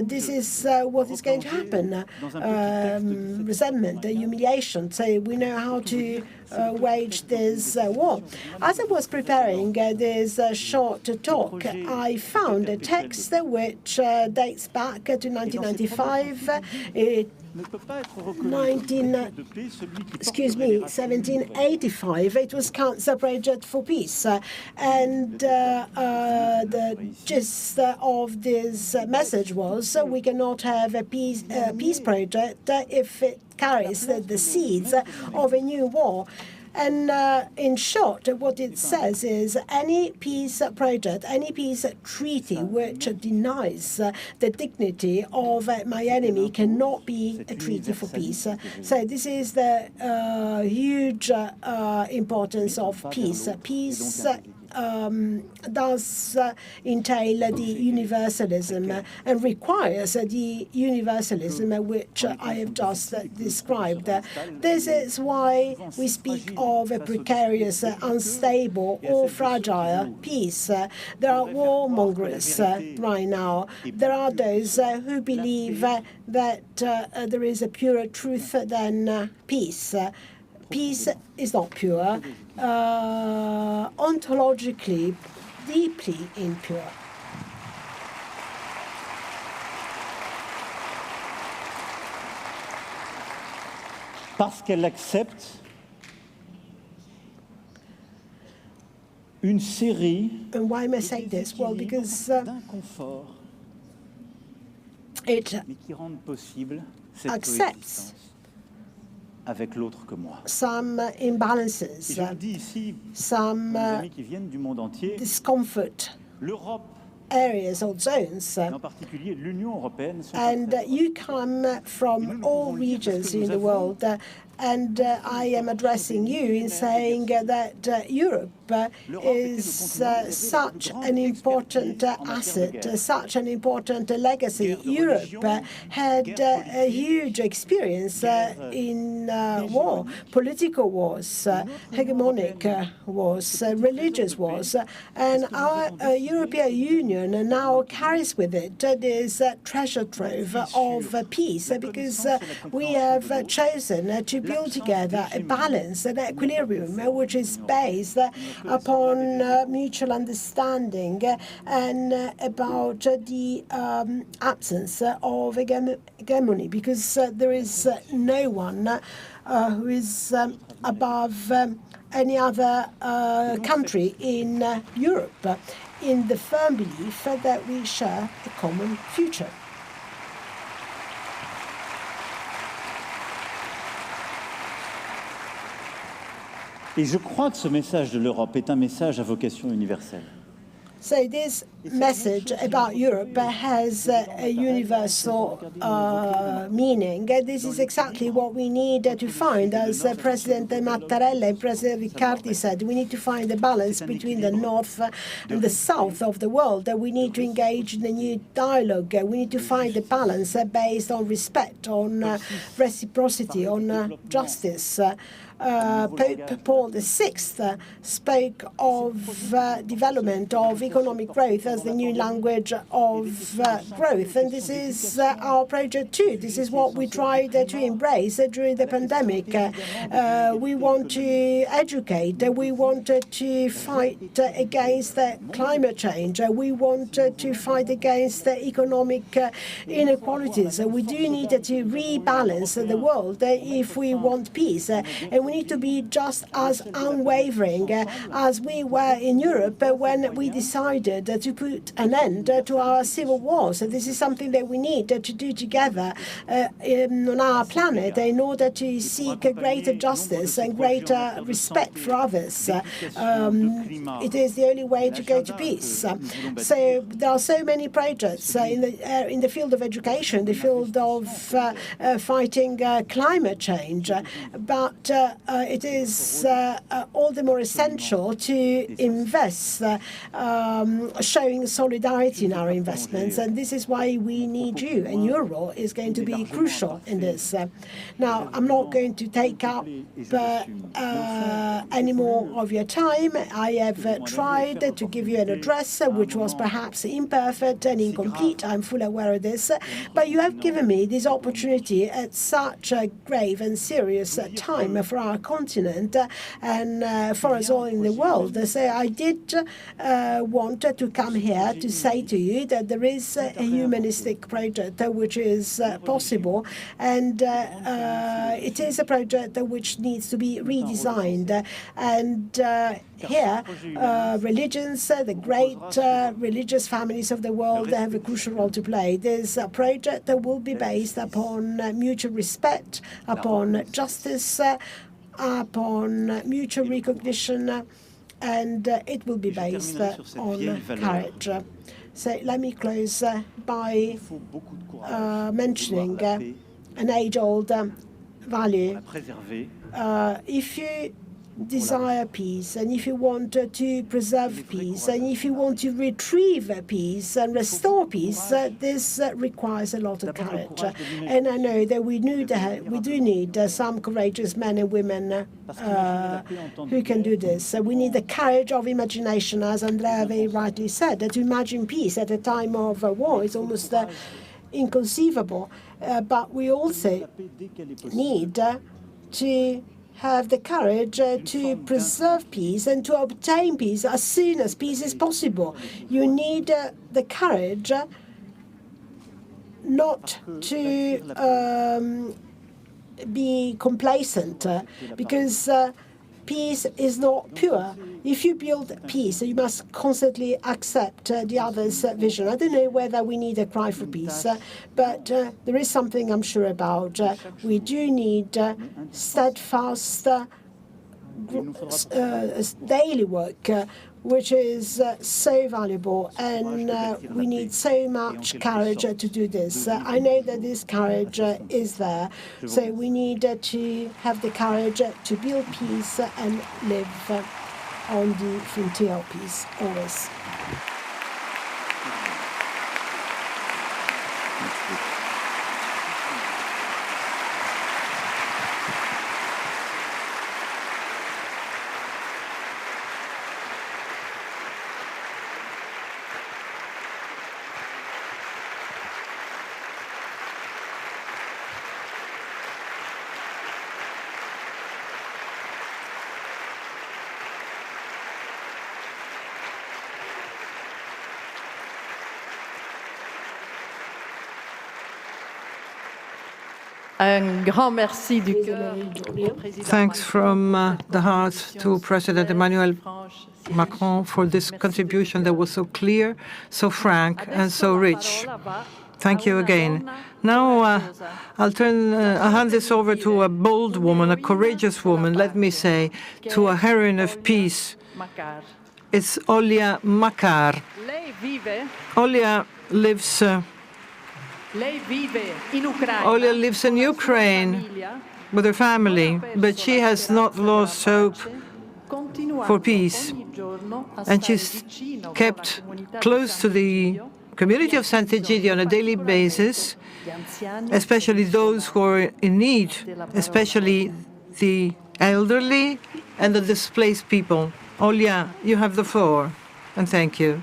this is what is going to happen. Resentment, humiliation. So we know how to wage this war. As I was preparing this short talk, I found a text which dates back to 1995. 1785. It was Council Project for Peace, and the gist of this message was we cannot have a peace project if it carries the seeds of a new war. And in short, what it says is any peace project, any peace treaty which denies the dignity of my enemy cannot be a treaty for peace. So this is the huge importance of peace. Peace does entail the universalism and requires the universalism which I have just described. This is why we speak of a precarious, unstable or fragile peace. There are warmongers right now. There are those who believe that there is a purer truth than peace. Peace is not pure, ontologically, deeply impure. Parce qu'elle accepte une série And why am I saying this? Well, because d'inconforts, it mais qui rendent possible cette accepts coexistence avec l'autre que moi. some imbalances, Et je le dis ici, some mes amis qui viennent du monde entier, discomfort l'Europe, areas or zones. et en particulier l'Union européenne, sont And partagées. you come from all regions in the world. And I am addressing you in saying that Europe is such an important asset, such an important legacy. Europe had a huge experience in war, political wars, hegemonic wars, religious wars. And our European Union now carries with it this treasure trove of peace because we have chosen to build together a balance, an equilibrium, which is based upon mutual understanding and about the absence of hegemony, because there is no one who is above any other country in Europe, in the firm belief that we share a common future. Et je crois que ce message de l'Europe est un message à vocation universelle. So this message about Europe has a universal meaning. This is exactly what we need to find. As President Mattarella and President Riccardi said, we need to find a balance between the north and the south of the world. We need to engage in a new dialogue. We need to find a balance based on respect, on reciprocity, on justice. Pope Paul VI spoke of development, of economic growth as the new language of growth. And this is our project too. This is what we tried to embrace during the pandemic. We want to educate. We wanted to fight against climate change. We want to fight against economic inequalities. We do need to rebalance the world if we want peace. And we need to be just as unwavering as we were in Europe when we decided to put an end to our civil wars. This is something that we need to do together on our planet in order to seek greater justice and greater respect for others. It is the only way to go to peace. So there are so many projects in the field of education, the field of fighting climate change, but it is all the more essential to invest, show showing solidarity in our investments, and this is why we need you, and your role is going to be crucial in this. Now, I'm not going to take up any more of your time. I have tried to give you an address which was perhaps imperfect and incomplete. I'm fully aware of this, but you have given me this opportunity at such a grave and serious time for our continent and for us all in the world. So I did want to come here to say to you that there is a humanistic project which is possible, and it is a project which needs to be redesigned. And here, religions, the great religious families of the world, they have a crucial role to play. There's a project that will be based upon mutual respect, upon justice, upon mutual recognition, and it will be based on courage. So let me close by mentioning an age-old value. If you desire peace, and if you want to preserve peace, and if you want to retrieve peace and restore peace, this requires a lot of courage. And I know that we do need some courageous men and women who can do this. We need the courage of imagination, as Andrea very rightly said. To imagine peace at a time of war is almost inconceivable. But we also need to have the courage to preserve peace and to obtain peace as soon as peace is possible. You need the courage not to be complacent, because peace is not pure. If you build peace, you must constantly accept the other's vision. I don't know whether we need a cry for peace, but there is something I'm sure about. We do need steadfast daily work, which is so valuable, and we need so much courage to do this. I know that this courage is there, so we need to have the courage to build peace and live on the frontier of peace always. Un grand merci du cœur au président Thanks from the heart to President Emmanuel Macron for this contribution that was so clear, so frank, and so rich. Thank you again. Now I'll hand this over to a bold woman, a courageous woman, let me say, to a heroine of peace. It's Olia Makar. Olia lives Olia lives in Ukraine with her family, but she has not lost hope for peace. And she's kept close to the community of Sant'Egidio on a daily basis, especially those who are in need, especially the elderly and the displaced people. Olia, you have the floor, and thank you.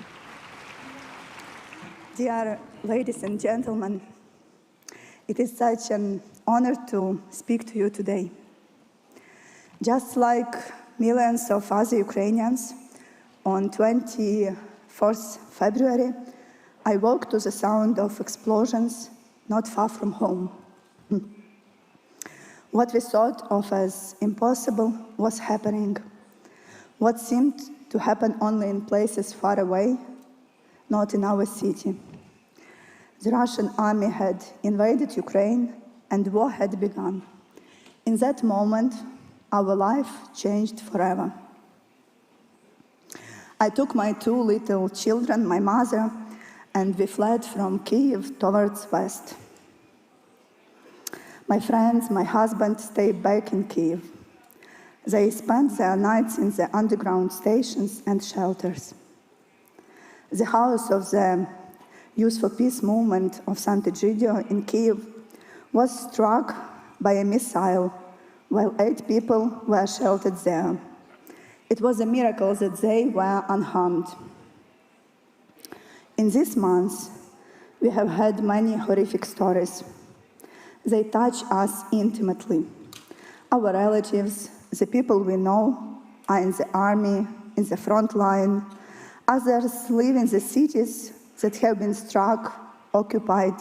Dear ladies and gentlemen, it is such an honor to speak to you today. Just like millions of other Ukrainians, on 24th February, I woke to the sound of explosions not far from home. What we thought of as impossible was happening. What seemed to happen only in places far away, not in our city. The Russian army had invaded Ukraine and war had begun. In that moment, our life changed forever. I took my two little children, my mother, and we fled from Kyiv towards west. My friends, my husband stayed back in Kyiv. They spent their nights in the underground stations and shelters. The house of the Youth for Peace movement of Sant'Egidio in Kyiv was struck by a missile while 8 people were sheltered there. It was a miracle that they were unharmed. In these months, we have had many horrific stories. They touch us intimately. Our relatives, the people we know, are in the army, in the front line. Others live in the cities that have been struck, occupied.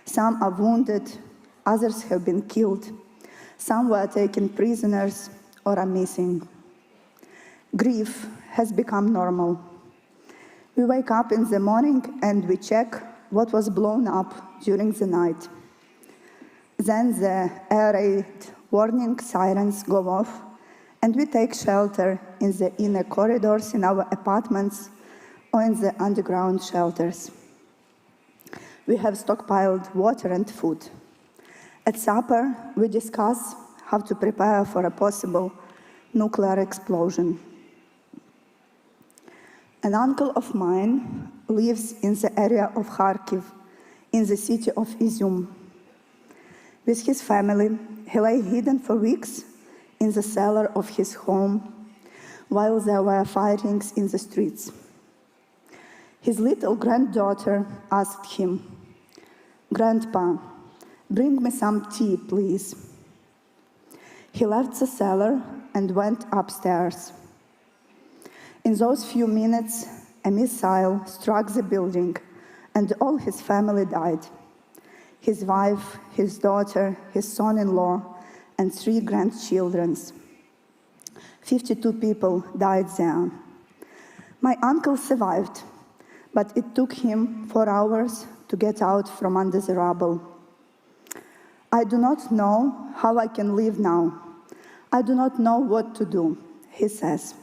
Some are wounded, others have been killed. Some were taken prisoners or are missing. Grief has become normal. We wake up in the morning and we check what was blown up during the night. Then the air raid warning sirens go off, and we take shelter in the inner corridors in our apartments or in the underground shelters. We have stockpiled water and food. At supper, we discuss how to prepare for a possible nuclear explosion. An uncle of mine lives in the area of Kharkiv, in the city of Izum. With his family, he lay hidden for weeks in the cellar of his home while there were firings in the streets. His little granddaughter asked him, "Grandpa, bring me some tea, please." He left the cellar and went upstairs. In those few minutes, a missile struck the building, and all his family died. His wife, his daughter, his son-in-law, and 3 grandchildren. 52 people died there. My uncle survived, but it took him 4 hours to get out from under the rubble. "I do not know how I can live now. I do not know what to do," he says.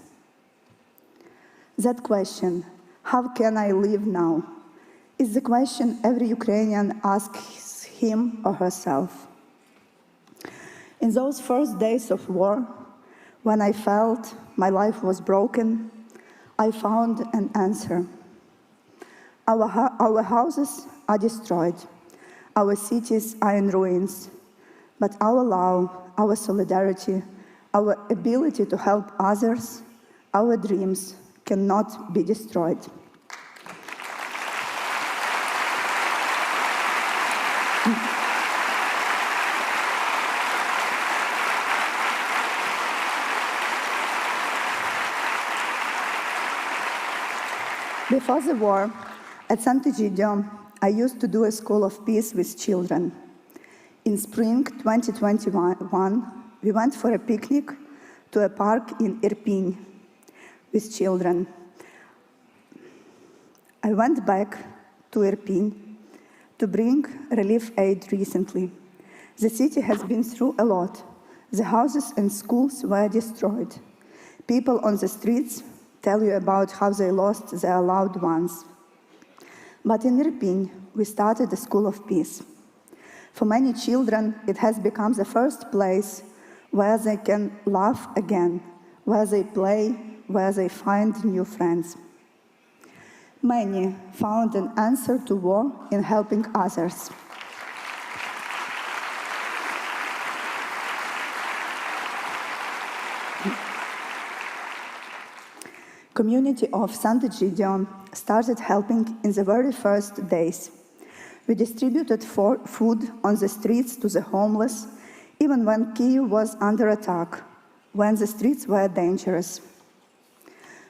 That question, "How can I live now?" is the question every Ukrainian asks him or herself. In those first days of war, when I felt my life was broken, I found an answer. Our houses are destroyed. Our cities are in ruins. But our love, our solidarity, our ability to help others, our dreams cannot be destroyed. Before the war, at Sant'Egidio, I used to do a school of peace with children. In spring 2021, we went for a picnic to a park in Irpin with children. I went back to Irpin to bring relief aid recently. The city has been through a lot. The houses and schools were destroyed. People on the streets tell you about how they lost their loved ones. But in Irpin, we started a school of peace. For many children, it has become the first place where they can laugh again, where they play, where they find new friends. Many found an answer to war in helping others. Community of Sant'Egidio started helping in the very first days. We distributed food on the streets to the homeless, even when Kyiv was under attack, when the streets were dangerous.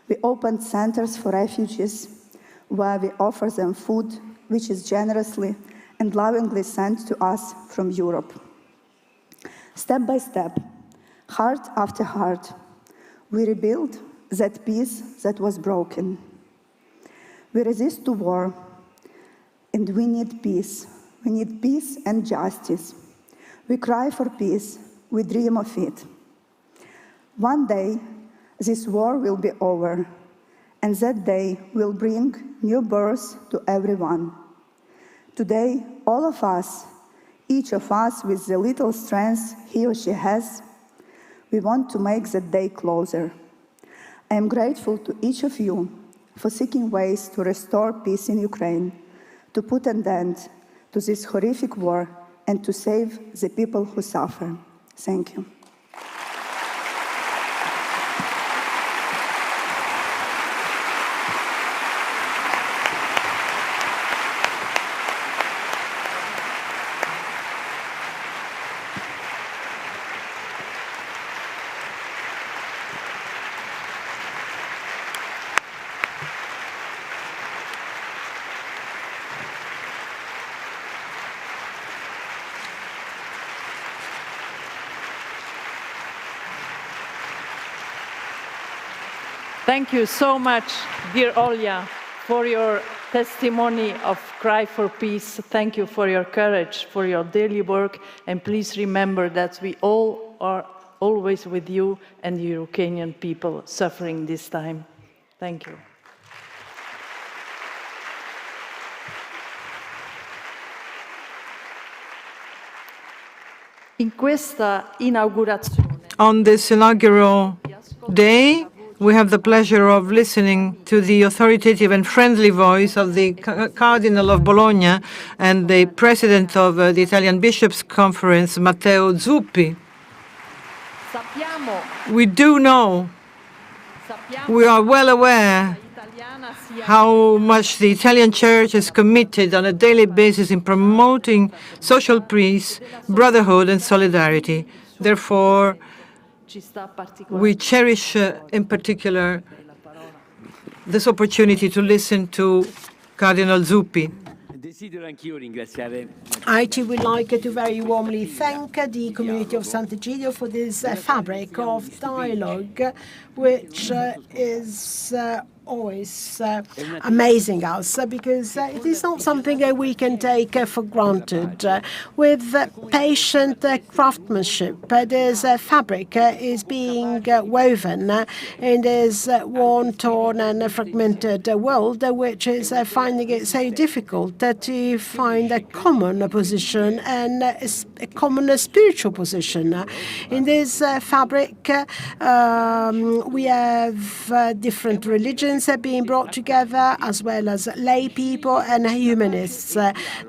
We opened centers for refugees, where we offer them food, which is generously and lovingly sent to us from Europe. Step by step, heart after heart, we rebuild that peace that was broken. We resist to war, and we need peace. We need peace and justice. We cry for peace. We dream of it. One day, this war will be over, and that day will bring new birth to everyone. Today, all of us, each of us with the little strength he or she has, we want to make that day closer. I am grateful to each of you for seeking ways to restore peace in Ukraine, to put an end to this horrific war, and to save the people who suffer. Thank you. Thank you so much, dear Olya, for your testimony of cry for peace. Thank you for your courage, for your daily work, and please remember that we all are always with you and the Ukrainian people suffering this time. Thank you. In questa inaugurazione, On this inaugural day, we have the pleasure of listening to the authoritative and friendly voice of the Cardinal of Bologna and the President of the Italian Bishops' Conference, Matteo Zuppi. We do know, we are well aware how much the Italian Church is committed on a daily basis in promoting social peace, brotherhood, and solidarity. Therefore, we cherish in particular this opportunity to listen to Cardinal Zuppi. I too would like to very warmly thank the community of Sant'Egidio for this fabric of dialogue, which is always amazing us, because it is not something we can take for granted. With patient craftsmanship, this fabric is being woven in this worn-torn and fragmented world, which is finding it so difficult to find a common position and a common spiritual position. In this fabric, we have different religions being brought together, as well as lay people and humanists.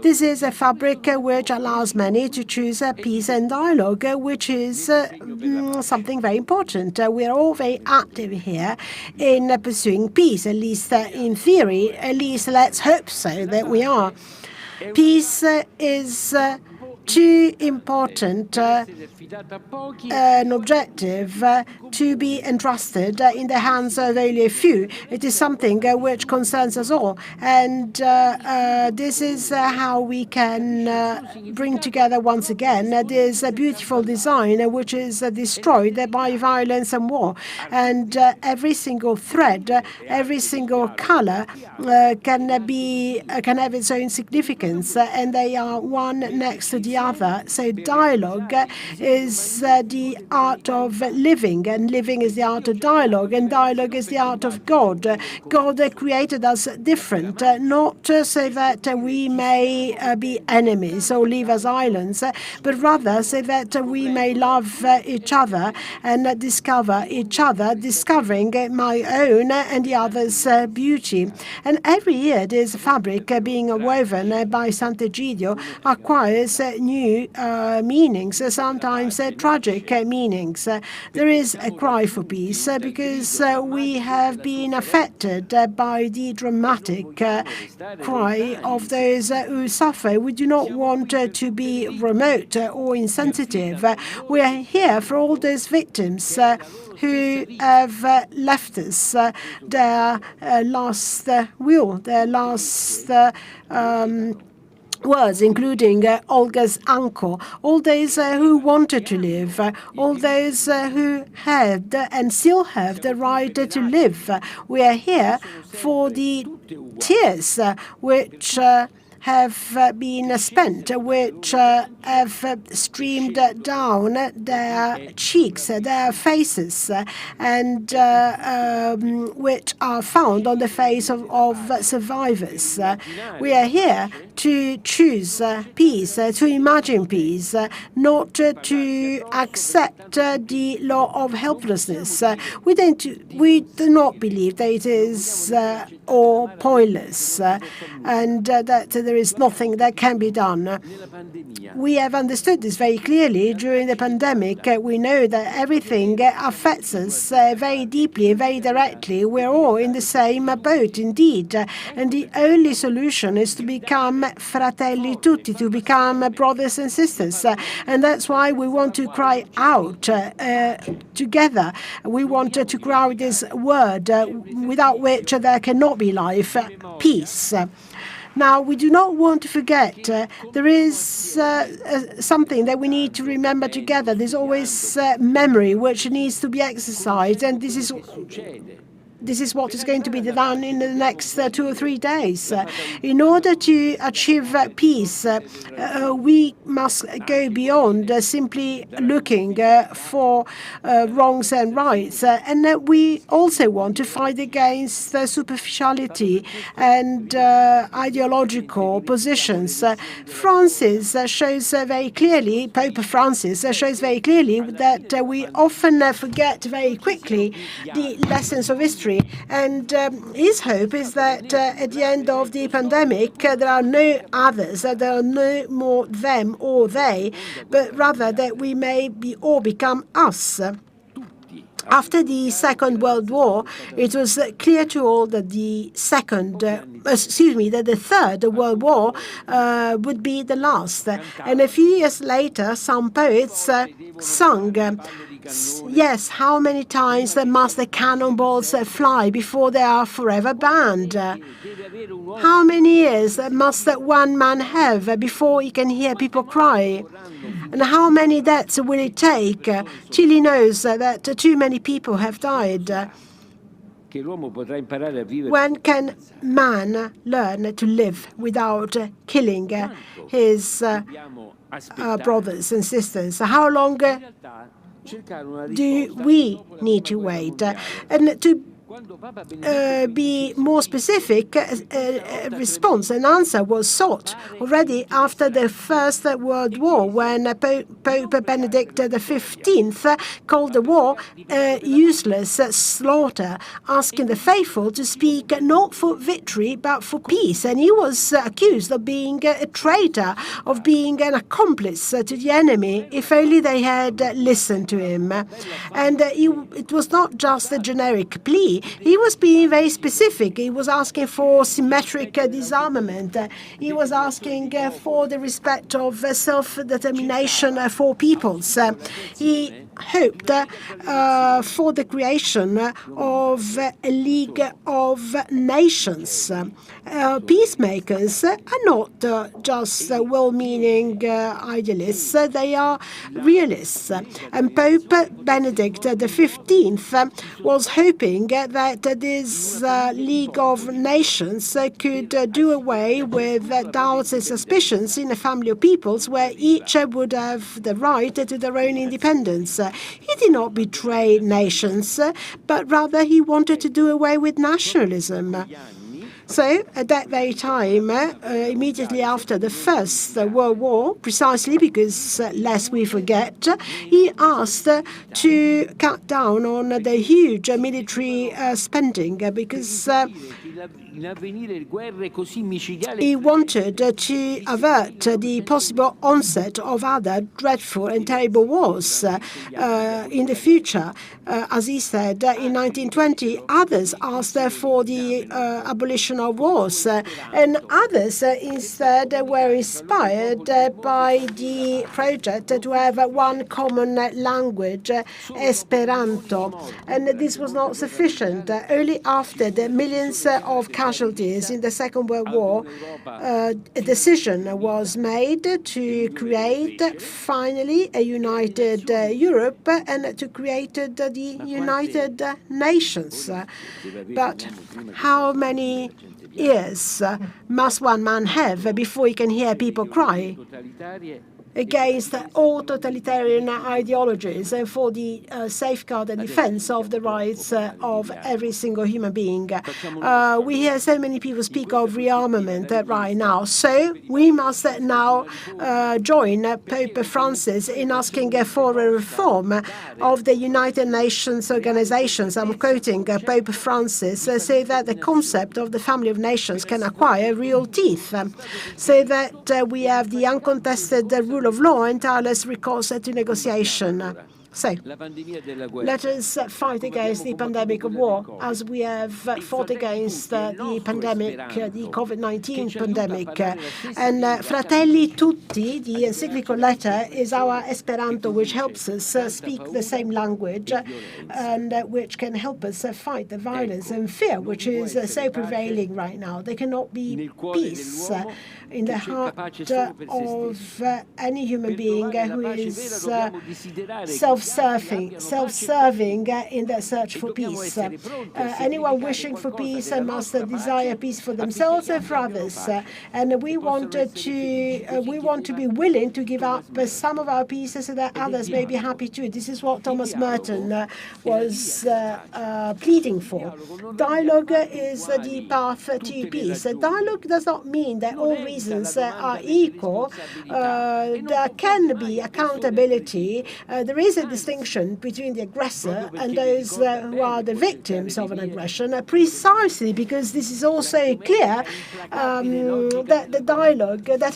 This is a fabric which allows many to choose peace and dialogue, which is something very important. We are all very active here in pursuing peace, at least in theory. At least let's hope so that we are. Peace is too important an objective to be entrusted in the hands of only a few. It is something which concerns us all, and this is how we can bring together once again this beautiful design which is destroyed by violence and war. And every single thread, every single color can have its own significance, and they are one next to the other. So dialogue is the art of living, and living is the art of dialogue, and dialogue is the art of God. God created us different, not so that we may be enemies or live as islands, but rather so that we may love each other and discover each other, discovering my own and the other's beauty. And every year this fabric being woven by Sant'Egidio acquires new meanings, sometimes tragic meanings. There is a cry for peace because we have been affected by the dramatic cry of those who suffer. We do not want to be remote or insensitive. We are here for all those victims who have left us their last will, their last words, including Olga's uncle, all those who wanted to live, all those who had and still have the right to live. We are here for the tears which have been spent, which have streamed down their cheeks, their faces, and which are found on the face of survivors. We are here to choose peace, to imagine peace, not to accept the law of helplessness. We do not believe that it is all pointless and that there is nothing that can be done. We have understood this very clearly during the pandemic. We know that everything affects us very deeply, very directly. We're all in the same boat, indeed. And the only solution is to become fratelli tutti, to become brothers and sisters. And that's why we want to cry out together. We want to cry out this word without which there cannot be life, peace. Now, we do not want to forget there is something that we need to remember together. There's always memory which needs to be exercised, and this is what is going to be done in the next 2 or 3 days. In order to achieve peace, we must go beyond simply looking for wrongs and rights. And we also want to fight against superficiality and ideological positions. Francis shows very clearly, Pope Francis shows very clearly that we often forget very quickly the lessons of history. And his hope is that at the end of the pandemic, there are no others, there are no more them or they, but rather that we may all become us. After the Second World War, it was clear to all that that the Third World War would be the last. And a few years later, some poets sung, yes, how many times must the cannonballs fly before they are forever banned? How many years must one man have before he can hear people cry? And how many deaths will it take till he knows that too many people have died? When can man learn to live without killing his brothers and sisters? How long do we need to wait? And to be more specific, a response, an answer was sought already after the First World War, when Pope Benedict XV called the war useless slaughter, asking the faithful to speak not for victory but for peace. And he was accused of being a traitor, of being an accomplice to the enemy, if only they had listened to him. And it was not just a generic plea. He was being very specific. He was asking for symmetric disarmament. He was asking for the respect of self-determination for peoples. He hoped for the creation of a League of Nations. Peacemakers are not just well-meaning idealists. They are realists. And Pope Benedict XV was hoping that this League of Nations could do away with doubts and suspicions in a family of peoples where each would have the right to their own independence. He did not betray nations, but rather he wanted to do away with nationalism. So, at that very time, immediately after the First World War, precisely because, lest we forget, he asked to cut down on the huge military spending because he wanted to avert the possible onset of other dreadful and terrible wars in the future. As he said, in 1920, others asked for the abolition of wars, and others instead were inspired by the project to have one common language, Esperanto. And this was not sufficient. Only after the millions of casualties in the Second World War, a decision was made to create finally a united Europe and to create the United Nations. But how many ears must one man have before he can hear people cry against all totalitarian ideologies and for the safeguard and defense of the rights of every single human being. We hear so many people speak of rearmament right now, so we must now join Pope Francis in asking for a reform of the United Nations organizations. I'm quoting Pope Francis, so that the concept of the family of nations can acquire real teeth, so that we have the uncontested rule of law and tireless recourse to negotiation. So, let us fight against the pandemic of war, as we have fought against the pandemic, the COVID-19 pandemic. And Fratelli Tutti, the encyclical letter, is our Esperanto, which helps us speak the same language and which can help us fight the violence and fear which is so prevailing right now. There cannot be peace in the heart of any human being who is self-serving in their search for peace. Anyone wishing for peace must desire peace for themselves and for others. And we want to be willing to give up some of our peace so that others may be happy too. This is what Thomas Merton was pleading for. Dialogue is the path to peace. Dialogue does not mean that all reasons are equal. There can be accountability. There is a distinction between the aggressor and those who are the victims of an aggression, precisely because this is also clear that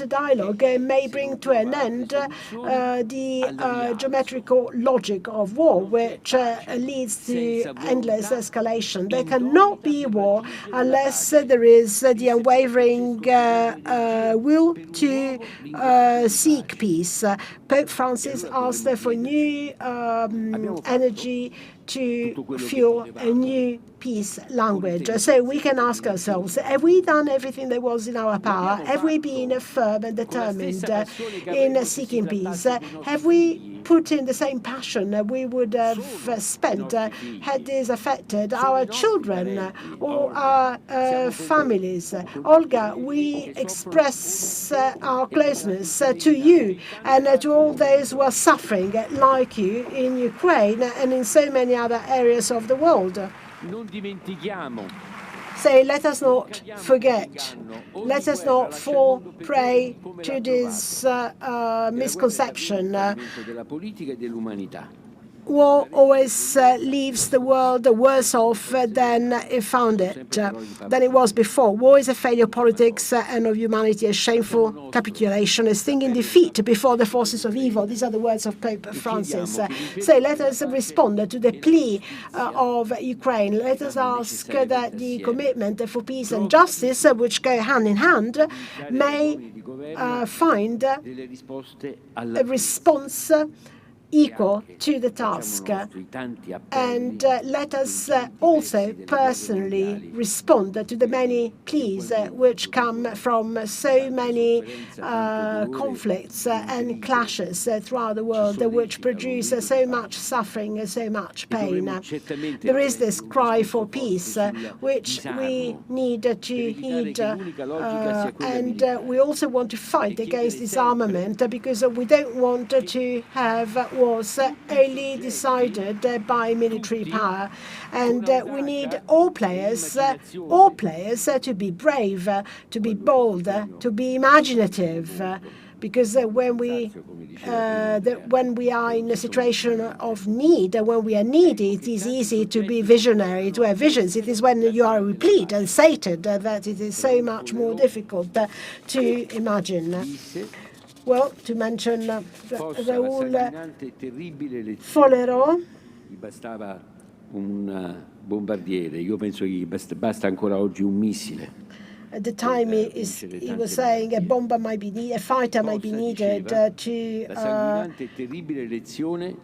a dialogue may bring to an end the geometrical logic of war, which leads to endless escalation. There cannot be war unless there is the unwavering will to seek peace. Pope Francis asked for new energy to fuel a new peace language. So we can ask ourselves, have we done everything that was in our power? Have we been firm and determined in seeking peace? Have we put in the same passion we would have spent had this affected our children or our families? Olga, we express our closeness to you and to all those who are suffering like you in Ukraine and in so many other areas of the world. So let us not forget, let us not fall prey to this misconception. War always leaves the world worse off than it found it, than it was before. War is a failure of politics and of humanity, a shameful capitulation, a stinging defeat before the forces of evil. These are the words of Pope Francis. So let us respond to the plea of Ukraine. Let us ask that the commitment for peace and justice, which go hand in hand, may find a response equal to the task. And let us also personally respond to the many pleas which come from so many conflicts and clashes throughout the world, which produce so much suffering and so much pain. There is this cry for peace, which we need to heed, and we also want to fight against disarmament, because we don't want to have was only decided by military power, and we need all players to be brave, to be bold, to be imaginative. Because when we are in a situation of need, when we are needy, it is easy to be visionary, to have visions. It is when you are replete and sated that it is so much more difficult to imagine. Well, to mention Raoul Folero. Gli bastava un bombardiere. Io penso che basta ancora oggi un missile. At the time, he was saying a bomber might be needed, a fighter might be needed to. La sanguinante e terribile lezione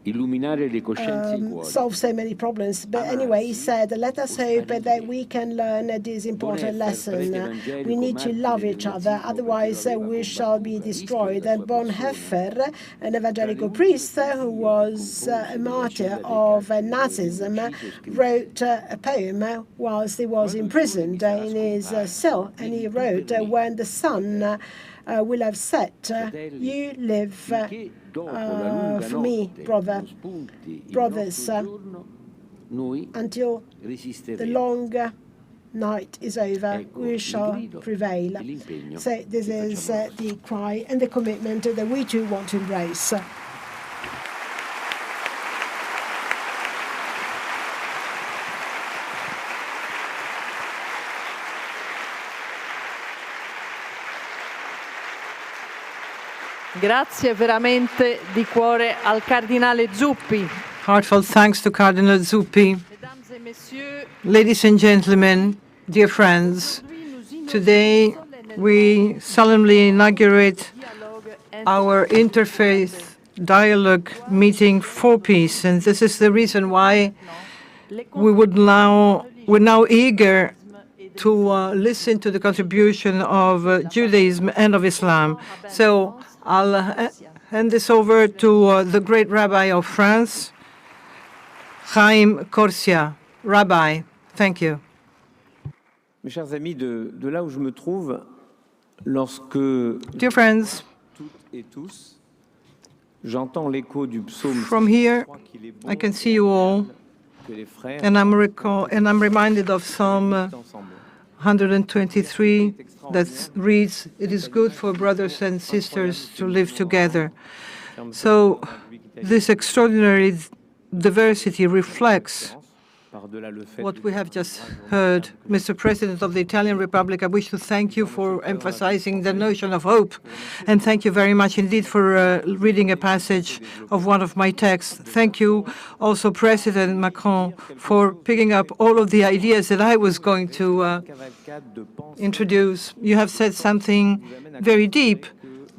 illuminare le coscienze e i cuori. solve so many problems. But anyway, he said, let us hope that we can learn this important lesson. We need to love each other, otherwise we shall be destroyed. And Bonhoeffer, an evangelical priest who was a martyr of Nazism, wrote a poem whilst he was imprisoned in his cell, and he wrote, when the sun will have set, you live for me, brothers, until the long night is over, we shall prevail. So this is the cry and the commitment that we too want to embrace. Grazie veramente di cuore al Cardinale Zuppi. Heartfelt thanks to Cardinal Zuppi. Mesdames et messieurs, Ladies and gentlemen, dear friends, today we solemnly inaugurate our interfaith dialogue meeting for peace, and this is the reason why we're now eager to listen to the contribution of Judaism and of Islam. So I'll hand this over to the great rabbi of France, Chaim Corsia. Rabbi, thank you. Mes chers amis, de là où je me trouve, lorsque Dear friends, toutes et tous, j'entends l'écho du psaume. from here I can see you all, Que les frères and I'm reminded of Psalm ensemble. 123 that reads, "It is good for brothers and sisters to live together." So this extraordinary diversity reflects what we have just heard. Mr. President of the Italian Republic, I wish to thank you for emphasizing the notion of hope, and thank you very much indeed for reading a passage of one of my texts. Thank you also, President Macron, for picking up all of the ideas that I was going to introduce. You have said something very deep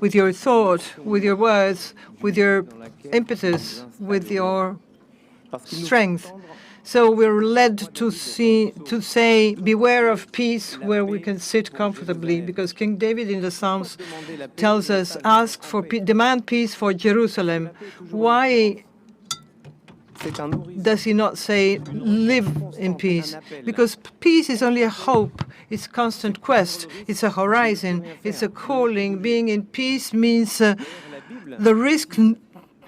with your thought, with your words, with your impetus, with your strength. So we're led to say, beware of peace where we can sit comfortably, because King David in the Psalms tells us, demand peace for Jerusalem. Why does he not say, live in peace? Because peace is only a hope, it's constant quest, it's a horizon, it's a calling. Being in peace means the risk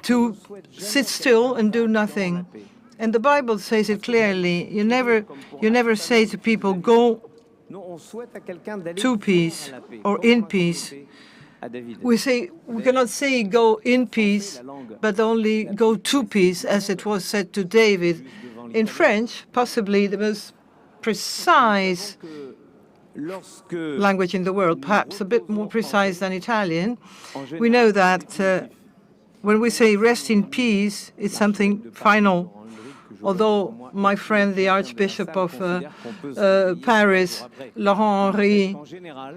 to sit still and do nothing. And the Bible says it clearly. You never say to people, go to peace or in peace. We cannot say go in peace, but only go to peace, as it was said to David. In French, possibly the most precise language in the world, perhaps a bit more precise than Italian. We know that when we say rest in peace, it's something final. Although my friend, the Archbishop of Paris, Laurent Henry,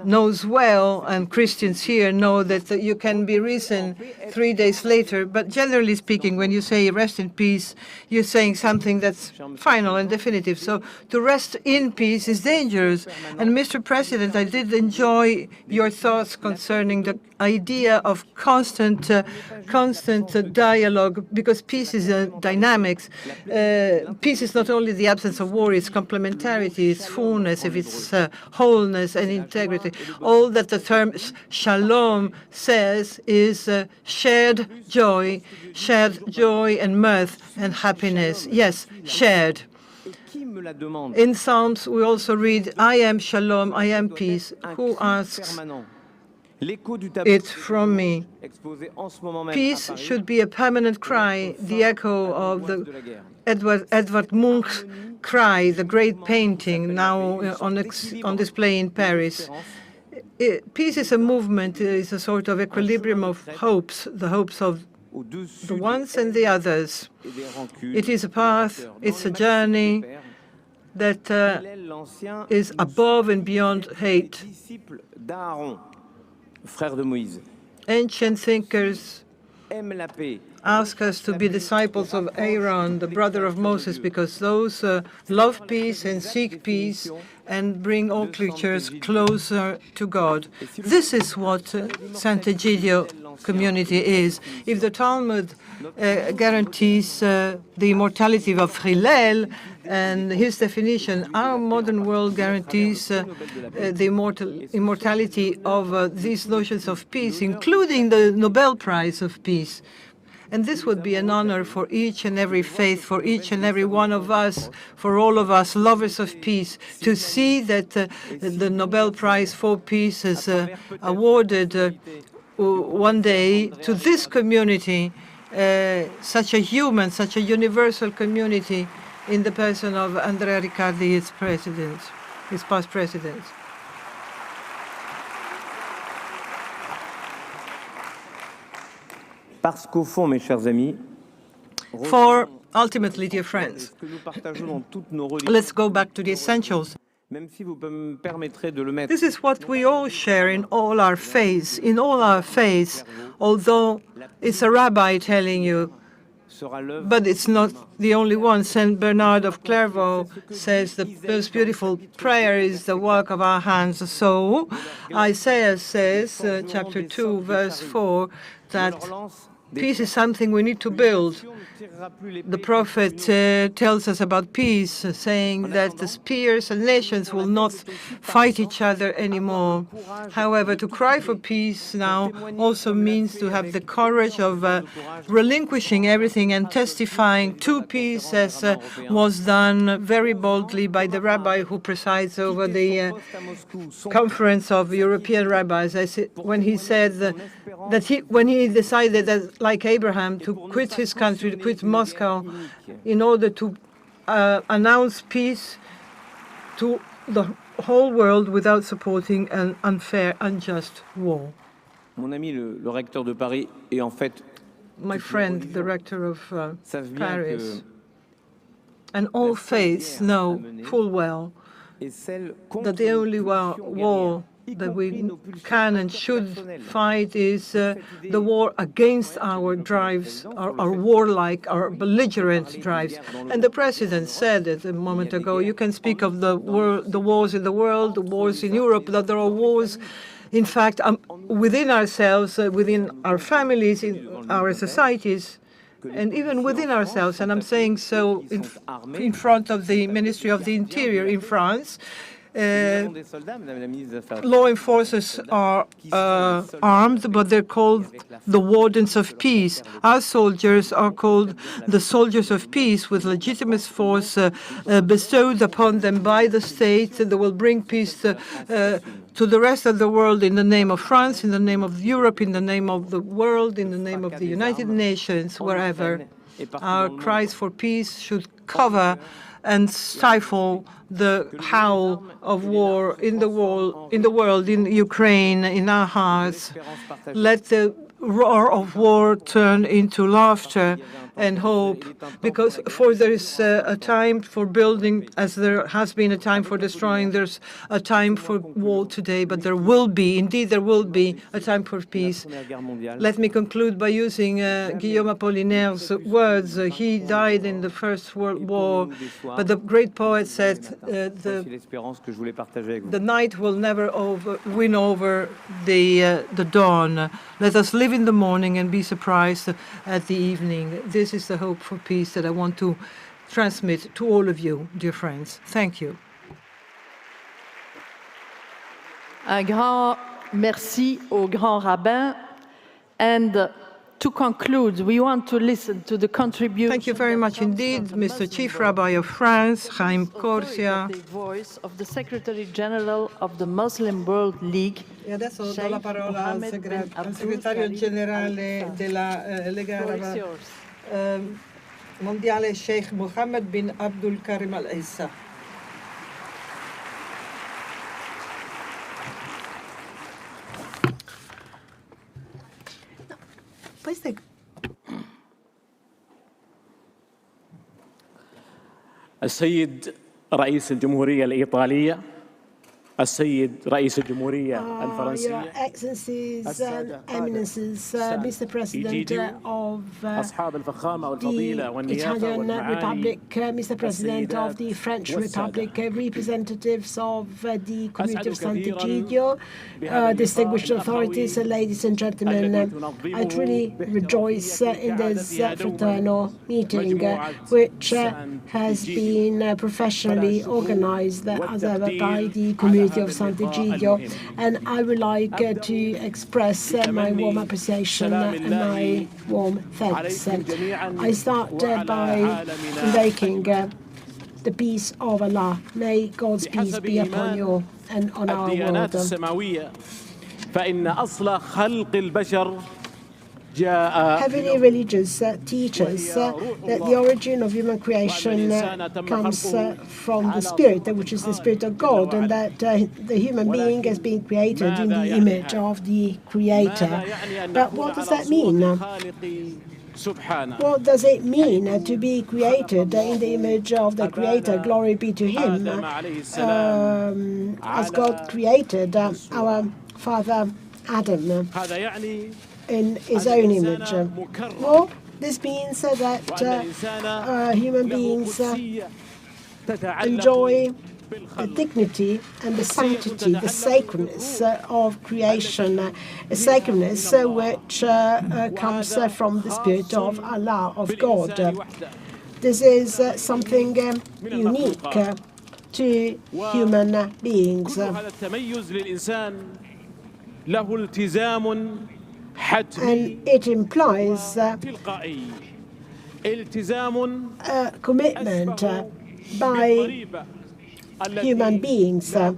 knows well, and Christians here know that you can be risen 3 days later. But generally speaking, when you say rest in peace, you're saying something that's final and definitive. So to rest in peace is dangerous. And Mr. President, I did enjoy your thoughts concerning the idea of constant dialogue, because peace is dynamics. Peace is not only the absence of war, it's complementarity, it's fullness, it's wholeness and integrity. All that the term shalom says is shared joy and mirth and happiness. Yes, shared. In Psalms, we also read, I am shalom, I am peace. Who asks it from me? Peace should be a permanent cry, the echo of the Edvard Munch's cry, the great painting now on display in Paris. Peace is a movement, is a sort of equilibrium of hopes, the hopes of the ones and the others. It is a path, it's a journey that is above and beyond hate. Ancient thinkers ask us to be disciples of Aaron, the brother of Moses, because those love peace and seek peace and bring all creatures closer to God. This is what Sant'Egidio community is. If the Talmud guarantees the immortality of Hillel and his definition, our modern world guarantees the immortality of these notions of peace, including the Nobel Prize of Peace. And this would be an honor for each and every faith, for each and every one of us, for all of us lovers of peace, to see that the Nobel Prize for Peace is awarded one day to this community, such a human, such a universal community, in the person of Andrea Riccardi, its president, its past president. Parce qu'au fond, mes chers amis, for ultimately, dear friends, let's go back to the essentials. This is what we all share in all our faiths. In all our faiths, although it's a rabbi telling you, but it's not the only one. Saint Bernard of Clairvaux says the most beautiful prayer is the work of our hands. So Isaiah says, chapter 2, verse 4, that peace is something we need to build. The prophet tells us about peace, saying that the spears and nations will not fight each other anymore. However, to cry for peace now also means to have the courage of relinquishing everything and testifying to peace, as was done very boldly by the rabbi who presides over the Conference of European Rabbis. When he said when he decided that, like Abraham, to quit his country, to quit Moscow, in order to announce peace to the whole world without supporting an unfair, unjust war. Mon ami, le recteur de Paris, est en fait my friend, the rector of Paris, and all faiths know full well that the only war that we can and should fight is the war against our drives, our warlike, our belligerent drives. And the president said it a moment ago. You can speak of the wars in the world, the wars in Europe, that there are wars, in fact, within ourselves, within our families, in our societies, and even within ourselves. And I'm saying so in front of the Ministry of the Interior in France. Law enforcers are armed, but they're called the wardens of peace. Our soldiers are called the soldiers of peace, with legitimate force bestowed upon them by the state that will bring peace to the rest of the world, in the name of France, in the name of Europe, in the name of the world, in the name of the United Nations, wherever. Our cries for peace should cover and stifle the howl of war in the world, in Ukraine, in our hearts. Let the roar of war turn into laughter and hope, because there is a time for building, as there has been a time for destroying. There's a time for war today, but there will be a time for peace. Let me conclude by using Guillaume Apollinaire's words. He died in the First World War, but the great poet said, the night will never win over the dawn. Let us live in the morning and be surprised at the evening. This is the hope for peace that I want to transmit to all of you, dear friends. Thank you. Un grand merci au grand rabbin. And to conclude, we want to listen to the contribution. Thank you very much indeed, Mr. Chief Rabbi of France, Chaim Corsia. The voice of the Secretary General of the Muslim World League. E adesso do la parola al segretario generale della Lega Araba mondiale, Sheikh Mohammed bin Abdul Karim Al-Issa. السيد رئيس الجمهورية الإيطالية السيد رئيس الجمهورية Your الفرنسية Excellencies and Eminences, Mr. President of أصحاب الفخامة والفضيلة the والنيافة Italian والمعالي Republic, Mr. President of the French Republic, representatives of the community of Sant'Egidio, distinguished authorities, ladies and gentlemen, I truly rejoice in this fraternal meeting, which has been professionally organized as ever by the community of Sant'Egidio, and I would like to express my warm appreciation and my warm thanks. I start by invoking the peace of Allah. May God's peace be upon you and on our الديانات world. السماوية فإن أصل خلق البشر جاء Heavenly religious teach us that the origin of human creation comes from the Spirit, which is the Spirit of God, and that the human being has been created in the image of the Creator. But what does that mean? What does it mean to be created in the image of the Creator? Glory be to Him. As God created our father Adam in his own image. Well, this means that human beings enjoy the dignity and the sanctity, the sacredness of creation, a sacredness which comes from the Spirit of Allah, of God. This is something unique to human beings. And it implies a commitment by human beings, an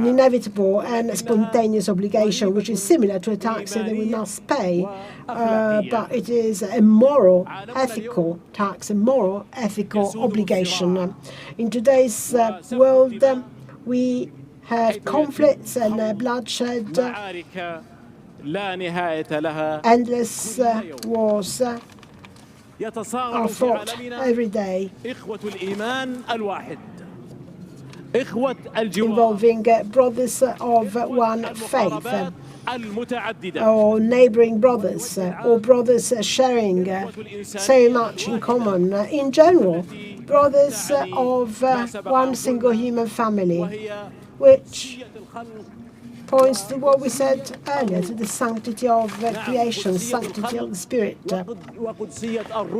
inevitable and spontaneous obligation, which is similar to a tax that we must pay, but it is a moral, ethical tax, a moral, ethical obligation. In today's world, we have conflicts and bloodshed, endless wars are fought every day, involving brothers of one faith, or neighboring brothers, or brothers sharing so much in common. In general, brothers of one single human family, which points to what we said earlier, to the sanctity of creation, sanctity of the Spirit.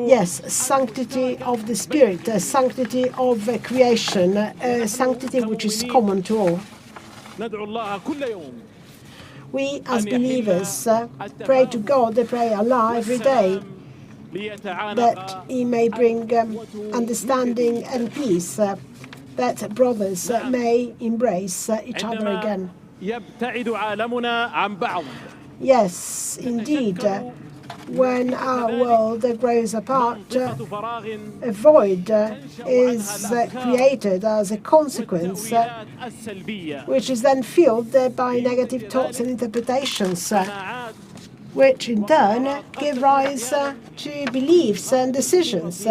Yes, sanctity of the Spirit, sanctity of creation, sanctity which is common to all. We as believers pray to God, pray Allah every day, that He may bring understanding and peace, that brothers may embrace each other again. Yes, indeed. When our world grows apart, a void is created as a consequence, which is then filled by negative thoughts and interpretations, which in turn give rise to beliefs and decisions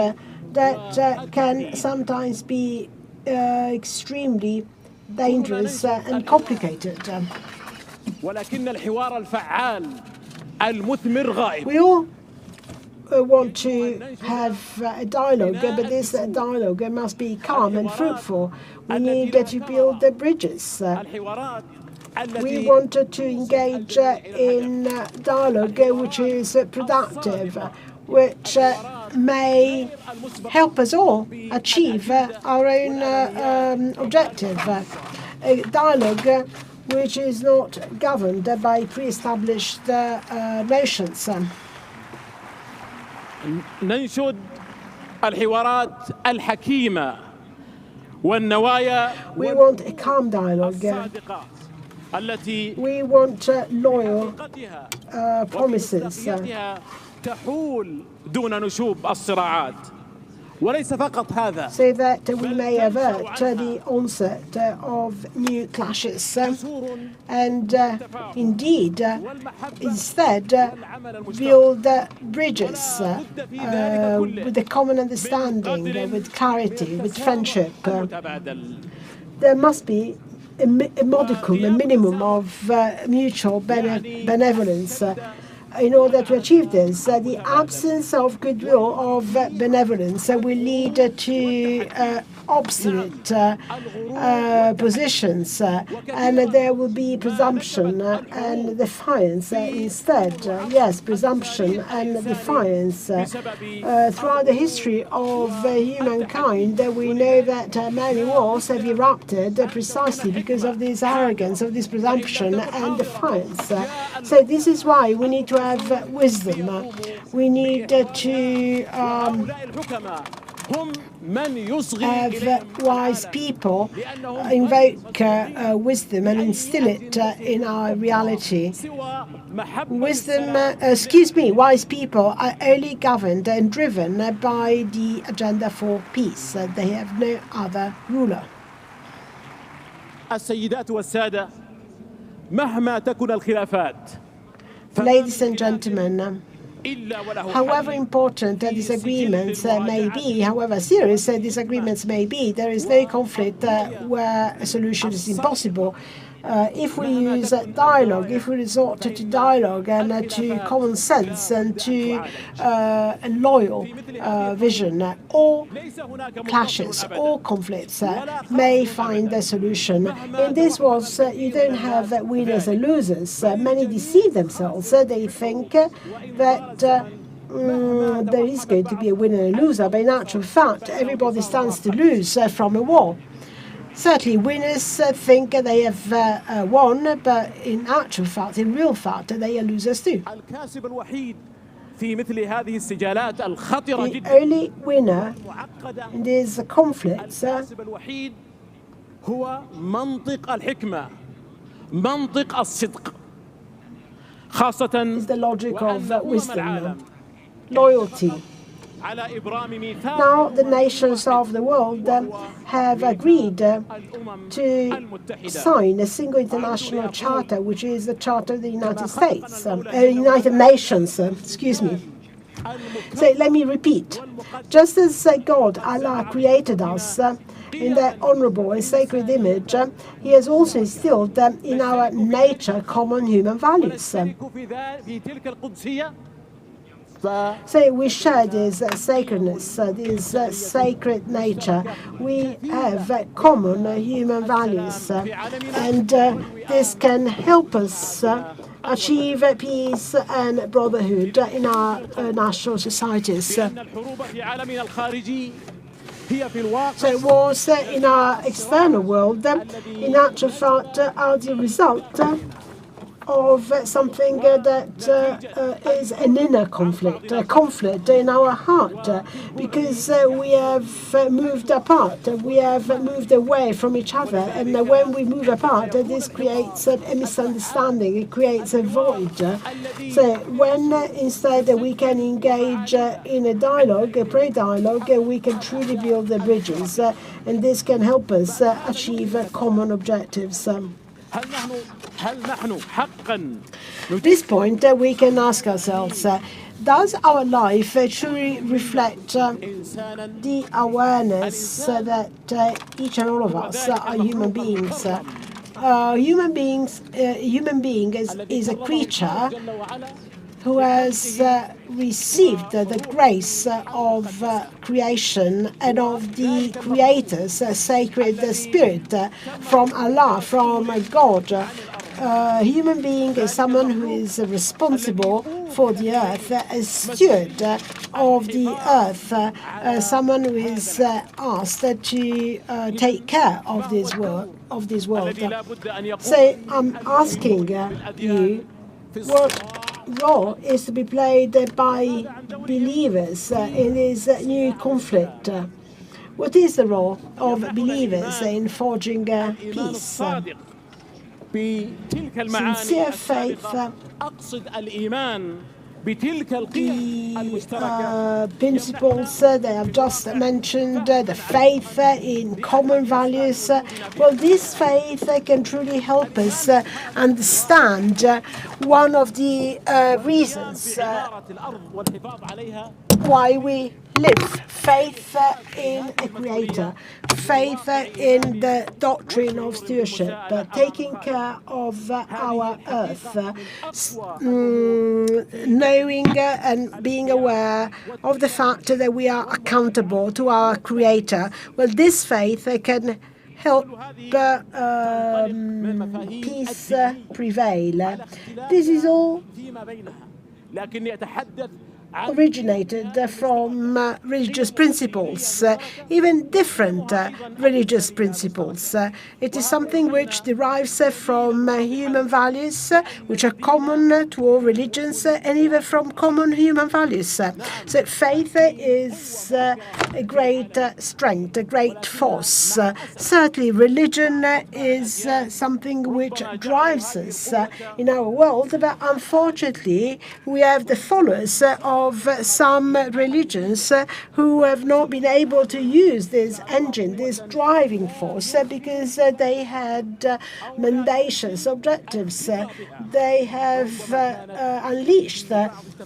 that can sometimes be extremely dangerous and complicated. We all want to have a dialogue, but this dialogue must be calm and fruitful. We need to build the bridges. We wanted to engage in dialogue which is productive, which may help us all achieve our own objective. A dialogue which is not governed by pre-established notions. ننشد الحوارات الحكيمة والنوايا. We want a calm dialogue. We want loyal promises. تحول دون نشوب الصراعات وليس فقط هذا. So that we may avert the onset of new clashes, and indeed instead build bridges with a common understanding, with clarity, with friendship. There must be modicum, a minimum of mutual benevolence. In order to achieve this, the absence of goodwill, of benevolence, will lead to obstinate positions, and there will be presumption and defiance instead. Yes, presumption and defiance. Throughout the history of humankind, we know that many wars have erupted precisely because of this arrogance, of this presumption and defiance. So this is why we need to have wisdom. We need to have wise people invoke wisdom and instill it in our reality. Wise people are only governed and driven by the agenda for peace. They have no other ruler. السيدات والسادة مهما تكن الخلافات Ladies and gentlemen, however important disagreements may be, however serious disagreements may be, there is no conflict where a solution is impossible. If we use dialogue, if we resort to dialogue and to common sense and to a loyal vision, all clashes, all conflicts may find a solution. In this wars, you don't have winners and losers. Many deceive themselves. They think that there is going to be a winner and a loser, but in actual fact, everybody stands to lose from a war. Certainly, winners think they have won, but in actual fact, in real fact, they are losers too. The only winner in these conflicts هو منطق الحكمة منطق الصدق خاصة is the logic of wisdom, loyalty. Now the nations of the world have agreed to sign a single international charter, which is the Charter of the United States, United Nations, excuse me. So let me repeat. Just as God, Allah, created us in their honorable and sacred image, He has also instilled in our nature common human values. So we share this sacredness, this sacred nature. We have common human values, and this can help us achieve peace and brotherhood in our national societies. So wars in our external world, in actual fact, are the result of something that is an inner conflict, a conflict in our heart, because we have moved apart, we have moved away from each other, and when we move apart, this creates a misunderstanding, it creates a void. So when instead we can engage in a dialogue, a pre-dialogue, we can truly build the bridges, and this can help us achieve common objectives. At this point, we can ask ourselves, does our life truly reflect the awareness that each and all of us are human beings? Human being is a creature who has received the grace of creation and of the Creator's sacred spirit from Allah, from God. Human being is someone who is responsible for the earth, a steward of the earth, someone who is asked to take care of this world. So I'm asking you, what role is to be played by believers in this new conflict? What is the role of believers in forging peace? Sincere faith, the principles they have just mentioned, the faith in common values, well, this faith can truly help us understand one of the reasons why we live. Faith in a creator, faith in the doctrine of stewardship, taking care of our earth, knowing and being aware of the fact that we are accountable to our creator. Well, this faith can help peace prevail. This is all originated from religious principles, even different religious principles. It is something which derives from human values, which are common to all religions, and even from common human values. So faith is a great strength, a great force. Certainly, religion is something which drives us in our world, but unfortunately, we have the followers of some religions who have not been able to use this engine, this driving force, because they had mendacious objectives. They have unleashed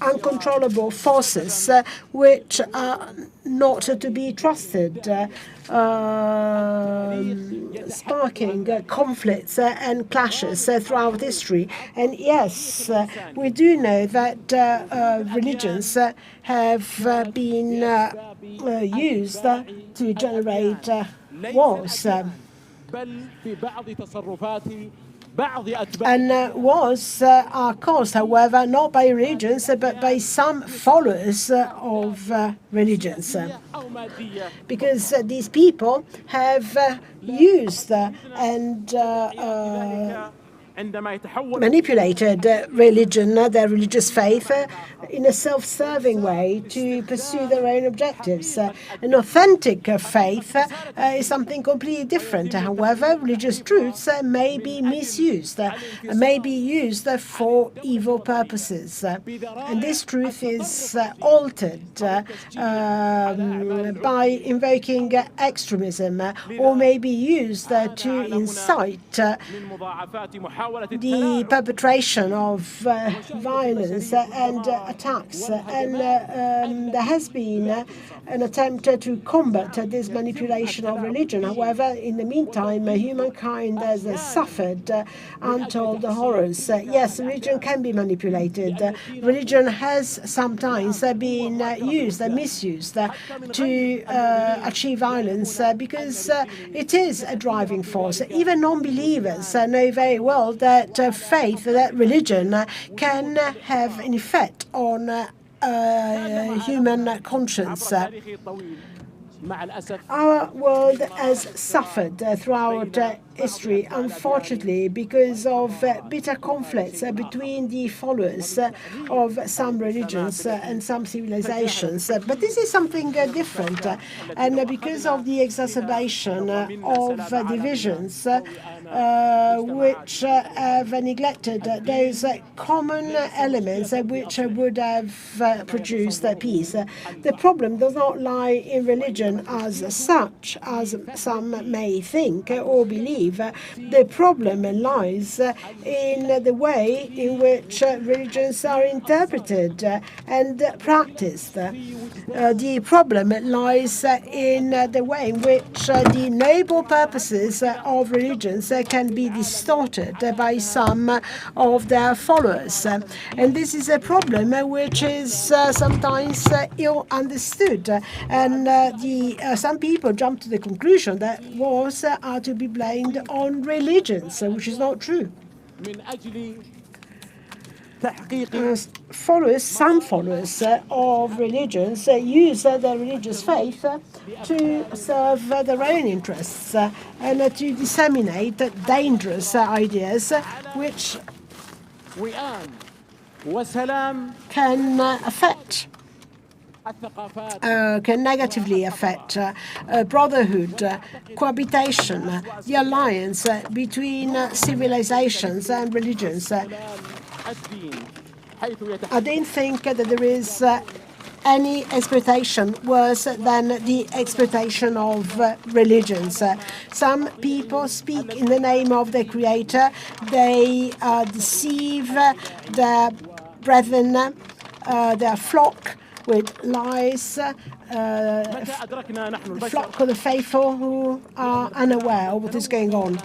uncontrollable forces which are not to be trusted, sparking conflicts and clashes throughout history. And yes, we do know that religions have been used to generate wars. And wars are caused, however, not by religions, but by some followers of religions. Because these people have used and manipulated religion, their religious faith, in a self-serving way to pursue their own objectives. An authentic faith is something completely different. However, religious truths may be misused, may be used for evil purposes. And this truth is altered by invoking extremism, or may be used to incite the perpetration of violence and attacks. And there has been an attempt to combat this manipulation of religion. However, in the meantime, humankind has suffered untold horrors. Yes, religion can be manipulated. Religion has sometimes been used and misused to achieve violence because it is a driving force. Even non-believers know very well that faith, that religion can have an effect on human conscience. Our world has suffered throughout history, unfortunately, because of bitter conflicts between the followers of some religions and some civilizations. But this is something different, and because of the exacerbation of divisions, which have neglected those common elements which would have produced peace. The problem does not lie in religion as such, as some may think or believe. The problem lies in the way in which religions are interpreted and practiced. The problem lies in the way in which the noble purposes of religions can be distorted by some of their followers. And this is a problem which is sometimes ill understood. And some people jump to the conclusion that wars are to be blamed on religions, which is not true. Some followers of religions use their religious faith to serve their own interests and to disseminate dangerous ideas which can negatively affect brotherhood, cohabitation, the alliance between civilizations and religions. I don't think that there is any exploitation worse than the exploitation of religions. Some people speak in the name of the Creator. They deceive their brethren, their flock, with lies, flock of the faithful who are unaware of what is going on.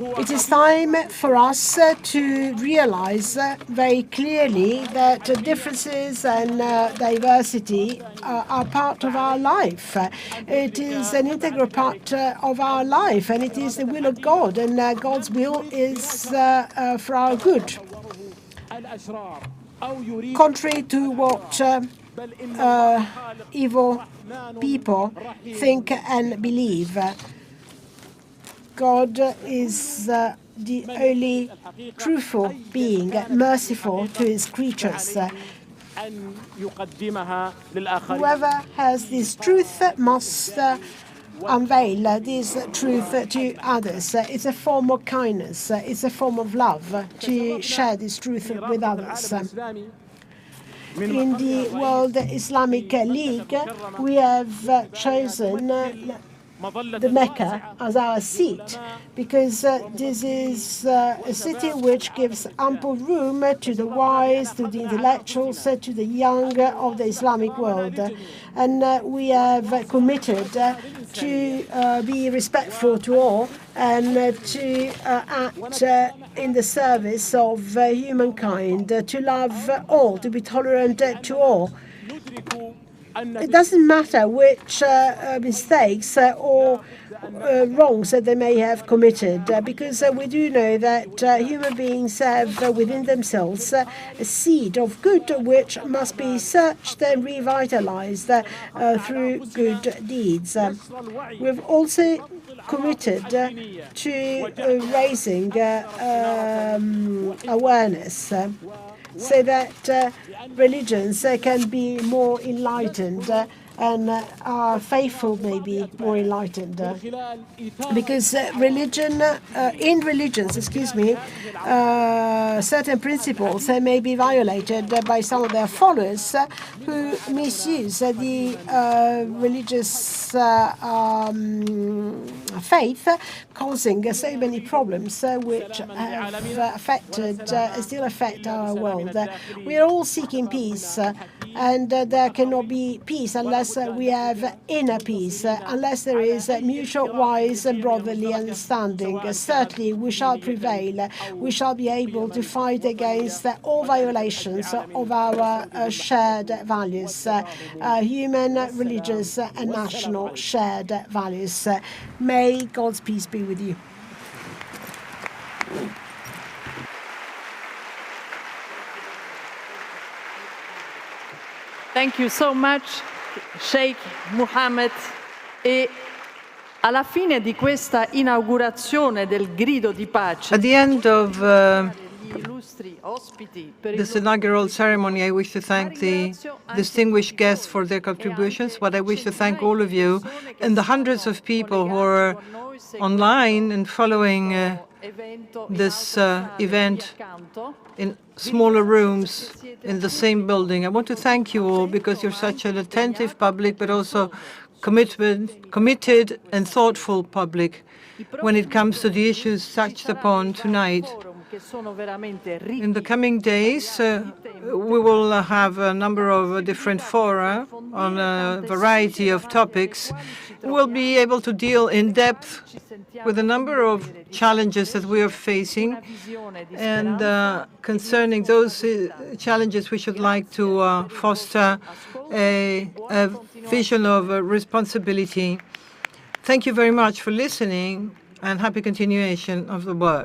It is time for us to realize very clearly that differences and diversity are part of our life. It is an integral part of our life, and it is the will of God, and God's will is for our good. Contrary to what evil people think and believe, God is the only truthful being, merciful to his creatures. Whoever has this truth must unveil this truth to others. It's a form of kindness. It's a form of love to share this truth with others. In the World Islamic League, we have chosen the Mecca as our seat, because this is a city which gives ample room to the wise, to the intellectuals, to the young of the Islamic world. And we have committed to be respectful to all and to act in the service of humankind, to love all, to be tolerant to all. It doesn't matter which mistakes or wrongs that they may have committed, because we do know that human beings have within themselves a seed of good which must be searched and revitalized through good deeds. We've also committed to raising awareness so that religions can be more enlightened and our faithful may be more enlightened. Because in religions, certain principles may be violated by some of their followers who misuse the religious faith, causing so many problems which have affected, still affect our world. We are all seeking peace, and there cannot be peace unless we have inner peace, unless there is mutual, wise and brotherly understanding. Certainly we shall prevail. We shall be able to fight against all violations of our shared values, human, religious and national shared values. May God's peace be with you. Thank you so much, Sheikh Mohammed. E alla fine di questa inaugurazione del grido di pace, at the end of this inaugural ceremony, I wish to thank the distinguished guests for their contributions, but I wish to thank all of you and the hundreds of people who are online and following this event in smaller rooms in the same building. I want to thank you all because you're such an attentive public, but also committed and thoughtful public when it comes to the issues touched upon tonight. In the coming days, we will have a number of different fora on a variety of topics. We'll be able to deal in depth with a number of challenges that we are facing, and concerning those challenges, we should like to foster a vision of responsibility. Thank you very much for listening, and happy continuation of the work.